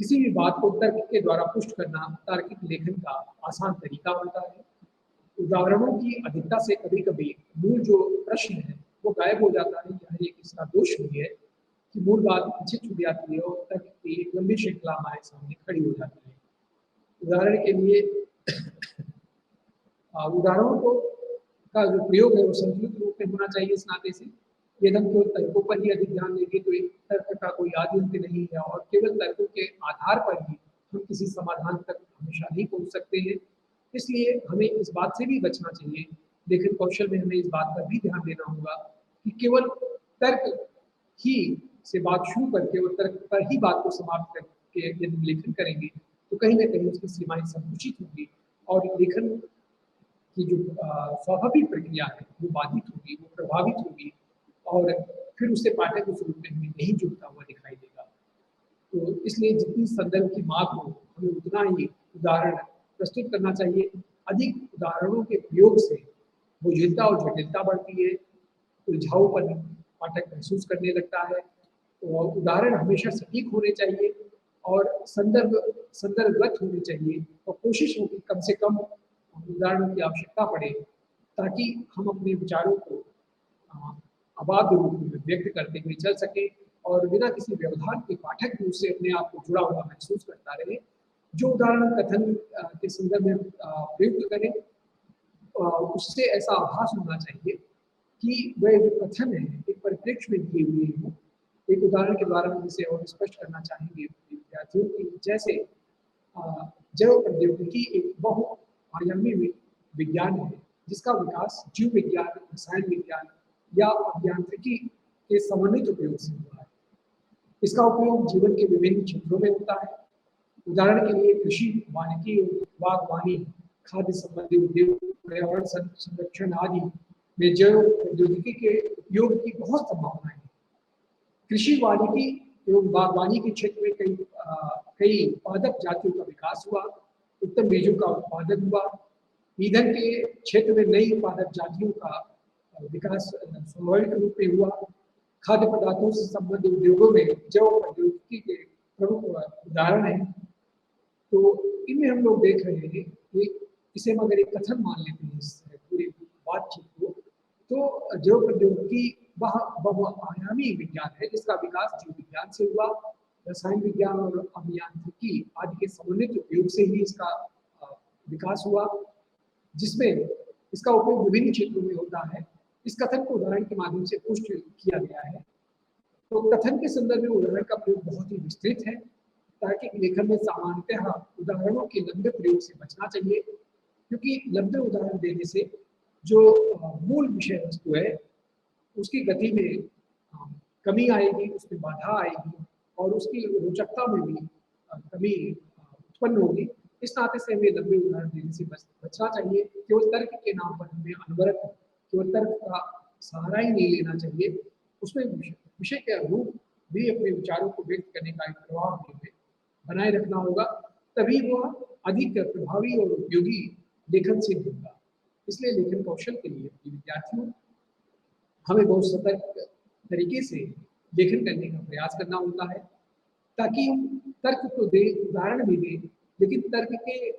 A: किसी भी बात को तर्क के द्वारा पुष्ट करना तार्किक लेखन का आसान तरीका होता है। उदाहरणों की अधिकता से कभी कभी मूल जो प्रश्न है वो गायब हो जाता है। यह एक इसका दोष भी है कि मूल बात पीछे छूट जाती है और तर्क की एक लंबी श्रृंखला हमारे सामने खड़ी हो जाती है। उदाहरण के लिए उदाहरणों को का जो प्रयोग है वो संतुलित रूप में होना चाहिए। इस नाते से यदि हम केवल तर्कों पर ही अधिक ध्यान देंगे तो एक तर्क का कोई आदि अंत नहीं है और केवल तर्कों के आधार पर ही हम किसी समाधान तक हमेशा नहीं पहुंच सकते हैं। इसलिए हमें इस बात से भी बचना चाहिए, लेखन कौशल में हमें इस बात पर भी ध्यान देना होगा कि केवल तर्क ही से बात शुरू करके और तर्क पर ही बात को समाप्त करके यदि लेखन करेंगे तो कहीं ना कहीं उसकी सीमाएं संकुचित होंगी और लेखन की जो स्वाभाविक प्रक्रिया है वो बाधित होगी, वो प्रभावित होगी और फिर उससे पाठक उस रूप में हमें नहीं जुड़ता हुआ दिखाई देगा। तो इसलिए जितनी संदर्भ की मांग हो हमें उतना ही उदाहरण प्रस्तुत करना चाहिए। अधिक उदाहरणों के प्रयोग से बोझिलता और जटिलता बढ़ती है, उलझाऊपन पाठक महसूस करने लगता है। तो उदाहरण हमेशा सटीक होने चाहिए और संदर्भगत होनी चाहिए और कोशिश हो कि कम से कम उदाहरणों की आवश्यकता पड़े ताकि हम अपने विचारों को अबाध रूप में व्यक्त करते हुए चल सके और बिना किसी व्यवधान के पाठक भी उससे अपने आप को जुड़ा हुआ महसूस करता रहे। जो उदाहरण कथन के संदर्भ में प्रयुक्त करें उससे ऐसा आभास होना चाहिए कि वह जो कथन है एक परिप्रेक्ष्य में दिए हुए हो। एक उदाहरण के द्वारा हम इसे और स्पष्ट करना चाहेंगे विद्यार्थियों की, जैसे जैव प्रौद्योगिकी एक बहुआयामी विज्ञान है जिसका विकास जीव विज्ञान, रसायन विज्ञान या अभियांत्रिकी के समन्वित उपयोग से हुआ है। इसका उपयोग जीवन के विभिन्न क्षेत्रों में होता है। उदाहरण के लिए कृषि, वानिकी, बागवानी, खाद्य संबंधी उद्योग, पर्यावरण संरक्षण आदि में जैव प्रौद्योगिकी के उपयोग की बहुत संभावनाएं हैं। कृषि, वानिकी एवं बागवानी के क्षेत्र में कई पादप जातियों का विकास हुआ, उत्तम बीजों का उत्पादन हुआ। ईंधन के क्षेत्र में नई पादप जातियों का विकास स्वाभाविक रूप में हुआ। खाद्य पदार्थों से संबंधित उद्योगों में जैव प्रौद्योगिकी के प्रमुख उदाहरण हैं। तो इनमें हम लोग देख रहे हैं कि इसे हम अगर एक कथन मान लेते हैं इस पूरी बातचीत को, तो जैव प्रौद्योगिकी वह बहुआयामी विज्ञान है जिसका विकास जीव विज्ञान से हुआ, रसायन विज्ञान और अभियांत्रिकी आदि के समन्वित उपयोग से ही इसका विकास हुआ, जिसमें इसका उपयोग विभिन्न क्षेत्रों में होता है। इस कथन को उदाहरण के माध्यम से पुष्ट किया गया है। तो कथन के संदर्भ में उदाहरण का प्रयोग बहुत ही विस्तृत है। तार्किक लेखन में सामान्यतः उदाहरणों के लंबे प्रयोग से बचना चाहिए, क्योंकि लंबे उदाहरण देने से जो मूल विषय वस्तु है उसकी गति में कमी आएगी, उसमें बाधा आएगी और उसकी रोचकता में भी कमी उत्पन्न होगी। इस नाते से हमें लंबे उदाहरण देने से बचना चाहिए। केवल तर्क के नाम पर हमें अनवरत केवल तर्क का सहारा ही नहीं लेना चाहिए, उसमें विषय के अनुरूप भी अपने विचारों को व्यक्त करने का एक प्रभाव हमें बनाए रखना होगा, तभी वह अधिक प्रभावी और उपयोगी लेखन सिद्ध होगा। इसलिए लेखन कौशल के लिए विद्यार्थियों हमें बहुत सतर्क तरीके से लेखन करने का प्रयास करना होता है, ताकि हम तर्क को दे, उदाहरण भी दें, लेकिन तर्क के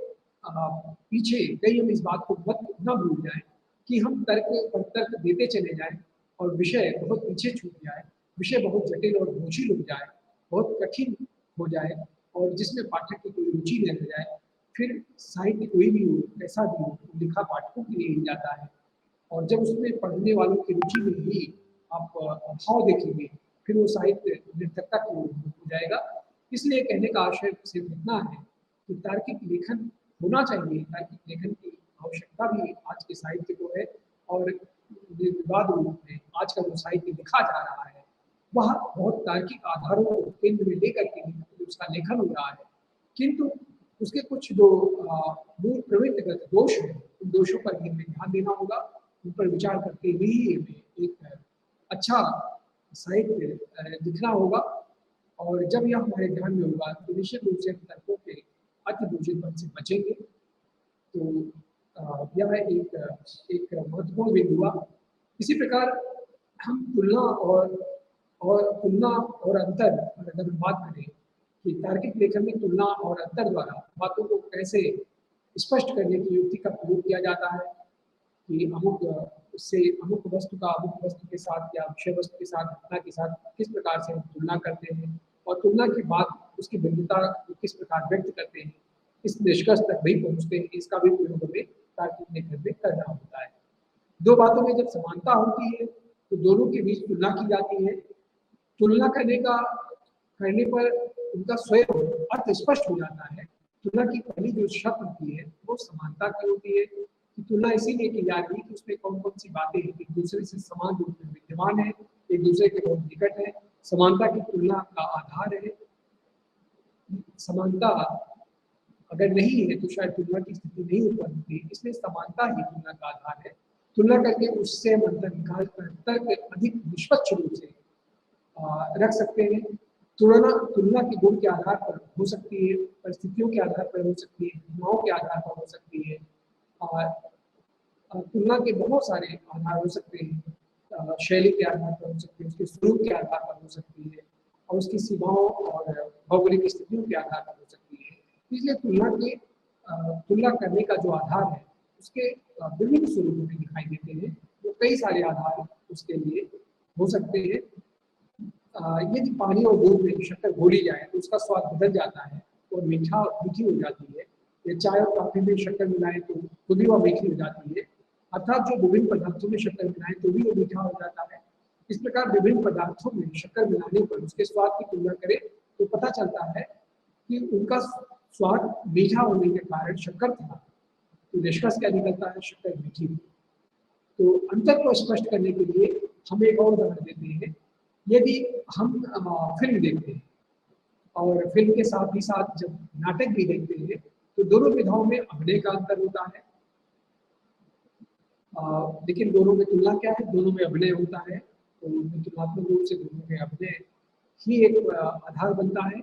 A: पीछे कहीं हम इस बात को न भूल जाएं कि हम तर्क पर तर्क देते चले जाएं और विषय बहुत पीछे छूट जाए, विषय बहुत जटिल और बोझिल हो जाए, बहुत कठिन हो जाए और जिसमें पाठक की कोई रुचि न रह जाए। फिर साहित्य कोई भी हो, कैसा भी हो, लिखा पाठकों के लिए ही जाता है और जब उसमें पढ़ने वालों की रुचि में ही आप अभाव देखेंगे, फिर वो साहित्य निरर्थकता की ओर हो जाएगा। इसलिए कहने का आशय सिर्फ इतना है कि तार्किक लेखन होना चाहिए। तार्किक लेखन की आवश्यकता भी आज के साहित्य को है और निर्विवाद रूप में आज का जो साहित्य लिखा जा रहा है वह बहुत तार्किक आधारों को केंद्र में लेकर के उसका लेखन हो रहा है, किंतु उसके कुछ जो मूल प्रवृत्तिगत दोष है उन दोषों पर भी हमें ध्यान देना होगा। उन पर विचार करके ही हमें एक अच्छा साहित्य लिखना होगा और जब यह हमारे ध्यान में होगा तो निश्चित रूप से हम तर्कों के अतिदूषितपन से बचेंगे। तो यह एक महत्वपूर्ण बिंदु हुआ। इसी प्रकार हम तुलना और अंतर अगर हम बात करें कि तार्किक लेखन में तुलना और अंतर द्वारा बातों को कैसे स्पष्ट करने की युक्ति का प्रयोग किया जाता है कि अमुक वस्तु का अमुक वस्तु के साथ या विषय वस्तु के साथ, घटना के साथ किस प्रकार से हम तुलना करते हैं और तुलना के बाद उसकी भिन्नता किस प्रकार व्यक्त करते हैं, इस निष्कर्ष तक नहीं पहुंचते हैं। इसका भी प्रयोग हमें तार्किक लेखन में करना होता है। दो बातों में जब समानता होती है तो दोनों के बीच तुलना की जाती है। तुलना करने पर उनका स्वयं अर्थ स्पष्ट हो जाता है। तुलना की पहली जो शर्त होती है वो समानता की होती है कि तुलना इसीलिए की जा रही है कि उसमें कौन कौन सी बातें एक दूसरे से समान रूप में विद्यमान है, एक दूसरे के बहुत निकट है। समानता की तुलना का आधार है। समानता अगर नहीं है तो शायद तुलना की स्थिति नहीं उत्पन्न होती, इसलिए समानता ही तुलना का आधार है। तुलना करके उससे हम अंतर निकाल कर तर्क अधिक निष्पक्ष रूप से रख सकते हैं। तुलना के गुण के आधार पर हो सकती है, परिस्थितियों के आधार पर हो सकती है, घटनाओं के आधार पर हो सकती है। तुलना के बहुत सारे आधार हो सकते हैं। शैली के आधार पर हो सकती है, उसके स्वरूप के आधार पर हो सकती है और उसकी सीमाओं और भौगोलिक स्थितियों के आधार पर हो सकती है। इसलिए तुलना करने का जो आधार है उसके विभिन्न स्वरूपों में दिखाई देते हैं। तो कई सारे आधार उसके लिए हो सकते हैं। यदि पानी और दूध में शक्कर घोली जाए तो उसका स्वाद बदल जाता है और मीठी हो जाती है। या चाय और कॉफी में शक्कर मिलाएं तो खुद ही वह मीठी हो जाती है। अर्थात जो विभिन्न पदार्थों में शक्कर मिलाएं तो भी वो मीठा हो जाता है। इस प्रकार विभिन्न पदार्थों में शक्कर मिलाने पर उसके स्वाद की तुलना करें तो पता चलता है कि उनका स्वाद मीठा होने के कारण शक्कर था। तो निष्कर्ष क्या निकलता है? शक्कर मीठी थी। तो अंतर को स्पष्ट करने के लिए हम एक और उदाहरण देते हैं। यदि हम फिल्म देखते हैं और फिल्म के साथ ही साथ जब नाटक भी देखते हैं तो दोनों विधाओं में अभिनय का अंतर होता है। लेकिन दोनों में तुलना क्या है? दोनों में अभिनय होता है। तो तुलनात्मक रूप से दोनों में अभिनय ही एक आधार बनता है।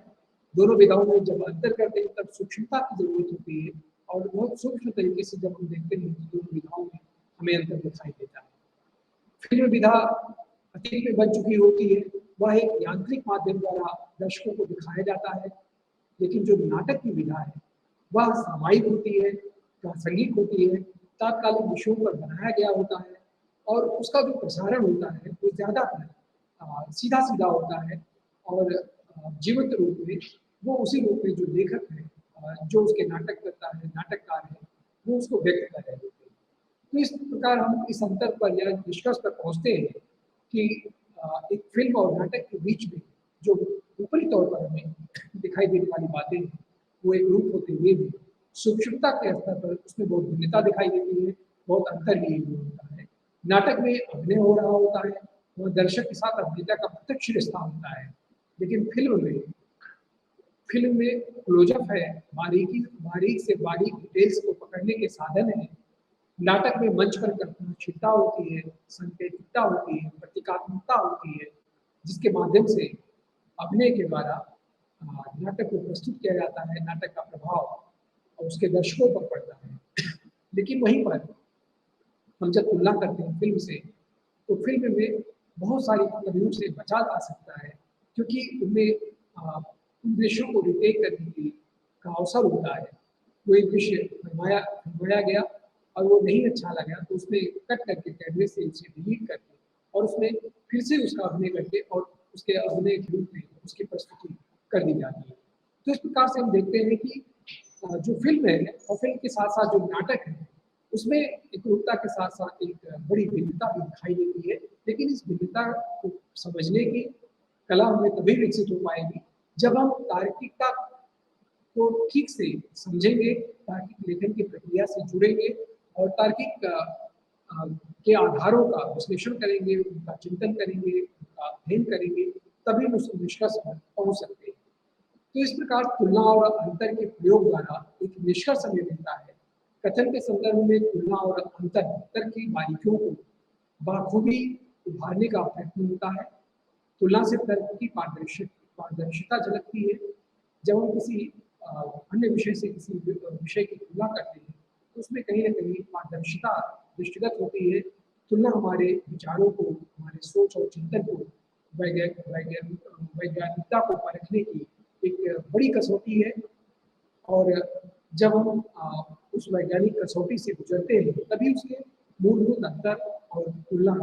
A: दोनों विधाओं में जब अंतर करते हैं तब सूक्ष्मता की जरूरत होती है और बहुत सूक्ष्म तरीके से जब हम देखते हैं तो दोनों विधाओं में हमें अंतर दिखाई देता है। फिल्म विधा अतीत में बन चुकी होती है, वह एक यांत्रिक माध्यम द्वारा दर्शकों को दिखाया जाता है। लेकिन जो नाटक की विधा है वह सामयिक होती है, प्रासंगिक होती है, तात्कालिक विषयों पर बनाया गया होता है और उसका जो प्रसारण होता है वो ज़्यादातर सीधा सीधा होता है और जीवंत रूप में वो उसी रूप में जो लेखक है जो उसके नाटक करता है, नाटककार है, वो उसको व्यक्त कर रहे होते हैं। तो इस प्रकार हम इस अंतर पर या निष्कर्ष पर पहुंचते हैं कि एक फिल्म और नाटक के बीच में जो ऊपरी तौर पर हमें दिखाई देने वाली बातें हैं वो एक रूप होते हुए भी सूक्ष्मता के स्तर पर उसमें बहुत भिन्नता दिखाई देती है, बहुत अंतर भी होता है। नाटक में अभिनय हो रहा होता है, वह दर्शक के साथ अभिनेता का प्रत्यक्ष रिश्ता होता है। लेकिन फिल्म में क्लोजअप है, बारीक से बारीक डिटेल्स को पकड़ने के साधन है। नाटक में मंच पर कल्पनाशीलता होती है, सांकेतिकता होती है, प्रतीकात्मकता होती है, जिसके माध्यम से अभिनय के द्वारा नाटक को प्रस्तुत किया जाता है। नाटक का प्रभाव और उसके दर्शकों पर पड़ता है। लेकिन वहीं पर हम जब तुलना करते हैं फिल्म से तो फिल्म में बहुत सारी कमियों से बचा जा सकता है क्योंकि उनमें उन दृश्यों को रिटेक करने की का अवसर होता है। कोई दृश्य फिल्माया गया और वो नहीं अच्छा लगा तो उसमें कट करके कैमरे से उसे डिलीट करके और उसमें फिर से उसका अभिनय करके और उसके अभिनय के रूप में उसकी प्रस्तुति कर दी जाती है। तो इस प्रकार से हम देखते हैं कि जो फिल्म है और फिल्म के साथ साथ जो नाटक है उसमें एकरूपता के साथ साथ एक बड़ी भिन्नता भी दिखाई देती है। लेकिन इस भिन्नता को समझने की कला हमें तभी विकसित हो पाएगी जब हम तार्किकता को ठीक से समझेंगे, तार्किक लेखन की प्रक्रिया से जुड़ेंगे और तार्किक के आधारों का विश्लेषण करेंगे, उनका चिंतन करेंगे, उनका अध्ययन करेंगे, तभी हम उस निष्कर्ष पर पहुंच सकते हैं। तो इस प्रकार तुलना और अंतर के प्रयोग द्वारा एक निष्कर्ष हमें मिलता है। कथन के संदर्भ में तुलना और अंतर की बारीकियों को बाखूबी उभारने का प्रयत्न होता है। तुलना से तर्क की पारदर्शिता झलकती है। जब हम किसी अन्य विषय से किसी विषय की तुलना करते हैं तो उसमें कहीं ना कहीं पारदर्शिता दृष्टिगत होती है। तुलना हमारे विचारों को, हमारे सोच और चिंतन को, वैज्ञानिकता को परखने की एक बड़ी कसौटी है और जब हम उस वैज्ञानिक कसौटी से गुजरते हैं तभी उसके मूलभूत अंतर और तुलना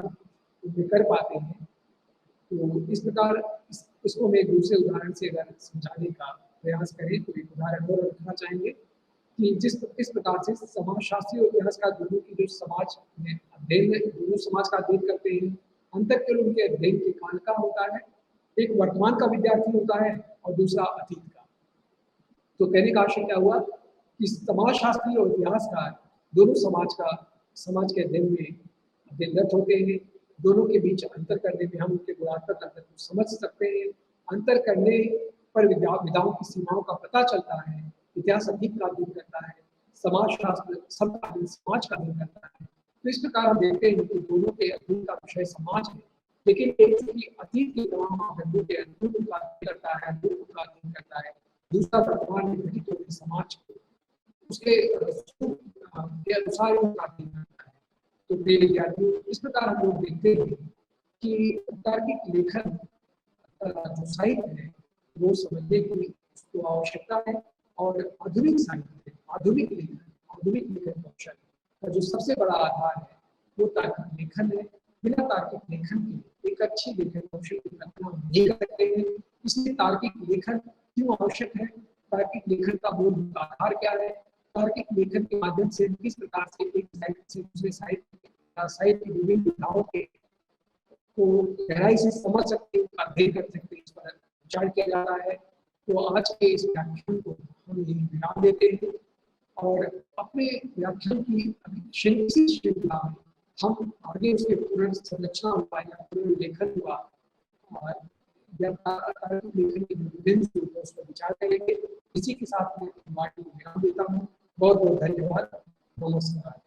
A: कर पाते हैं। तो इस प्रकार इसको मैं एक दूसरे उदाहरण से अगर समझाने का प्रयास करें तो एक उदाहरण और रखना चाहेंगे कि इस प्रकार से समाजशास्त्री और इतिहासकार दोनों की जो समाज में अध्ययन है, दोनों समाज का अध्ययन करते हैं। अंतर केवल उनके अध्ययन के काल का होता है। एक वर्तमान का विद्यार्थी होता है और दूसरा अतीत का। तो कहने का आशय क्या हुआ कि समाजशास्त्री और इतिहासकार दोनों समाज के अध्ययन में अध्ययनरत होते हैं। दोनों के बीच अंतर करने में हम उनके गुणात्मक अंतर को समझ सकते हैं। अंतर करने पर विधाओं की सीमाओं का पता चलता है। इतिहास अतीत का अध्ययन करता है, समाजशास्त्र समाज का अध्ययन करता है। तो इस प्रकार हम देखते हैं कि दोनों के अध्ययन का विषय समाज है, लेकिन एक चूंकि अतीत के तमाम मापदंडों के अध्ययन का अध्ययन करता है, का अध्ययन करता है, दूसरा वर्तमान में घटित हुए समाज उसके अनुसार उनका अध्ययन करता है। तो प्रिय विद्यार्थियों, इस प्रकार हम लोग देखते हैं कि तार्किक लेखन जो साहित्य है वो समझने की उसको आवश्यकता है। और आधुनिक साहित्य, आधुनिक लेखन कौशल का जो सबसे बड़ा आधार है वो तार्किक लेखन है। बिना तार्किक लेखन के एक अच्छी लेखन कौशल की कल्पना नहीं कर सकते हैं। इसलिए तार्किक लेखन क्यों आवश्यक है, तार्किक लेखन का मूल आधार क्या है, तार्किक लेखन के माध्यम से किस प्रकार से एक साहित्य से दूसरे साहित्य की विभिन्न विधाओं के को गहराई से समझ सकते हैं, अध्ययन कर सकते हैं, इस पर विचार किया जा रहा है। तो आज के इस व्याख्यान को हम यही विराम देते हैं और अपने व्याख्यान की श्रृंखला में हम आगे उसके पुनर्संरचना हुआ या पुनर्लेखन हुआ और लेखन के विभिन्न स्वरूपों उस पर विचार करेंगे। इसी के साथ मैं वाणी विराम देता हूँ। बहुत बहुत धन्यवाद। नमस्कार।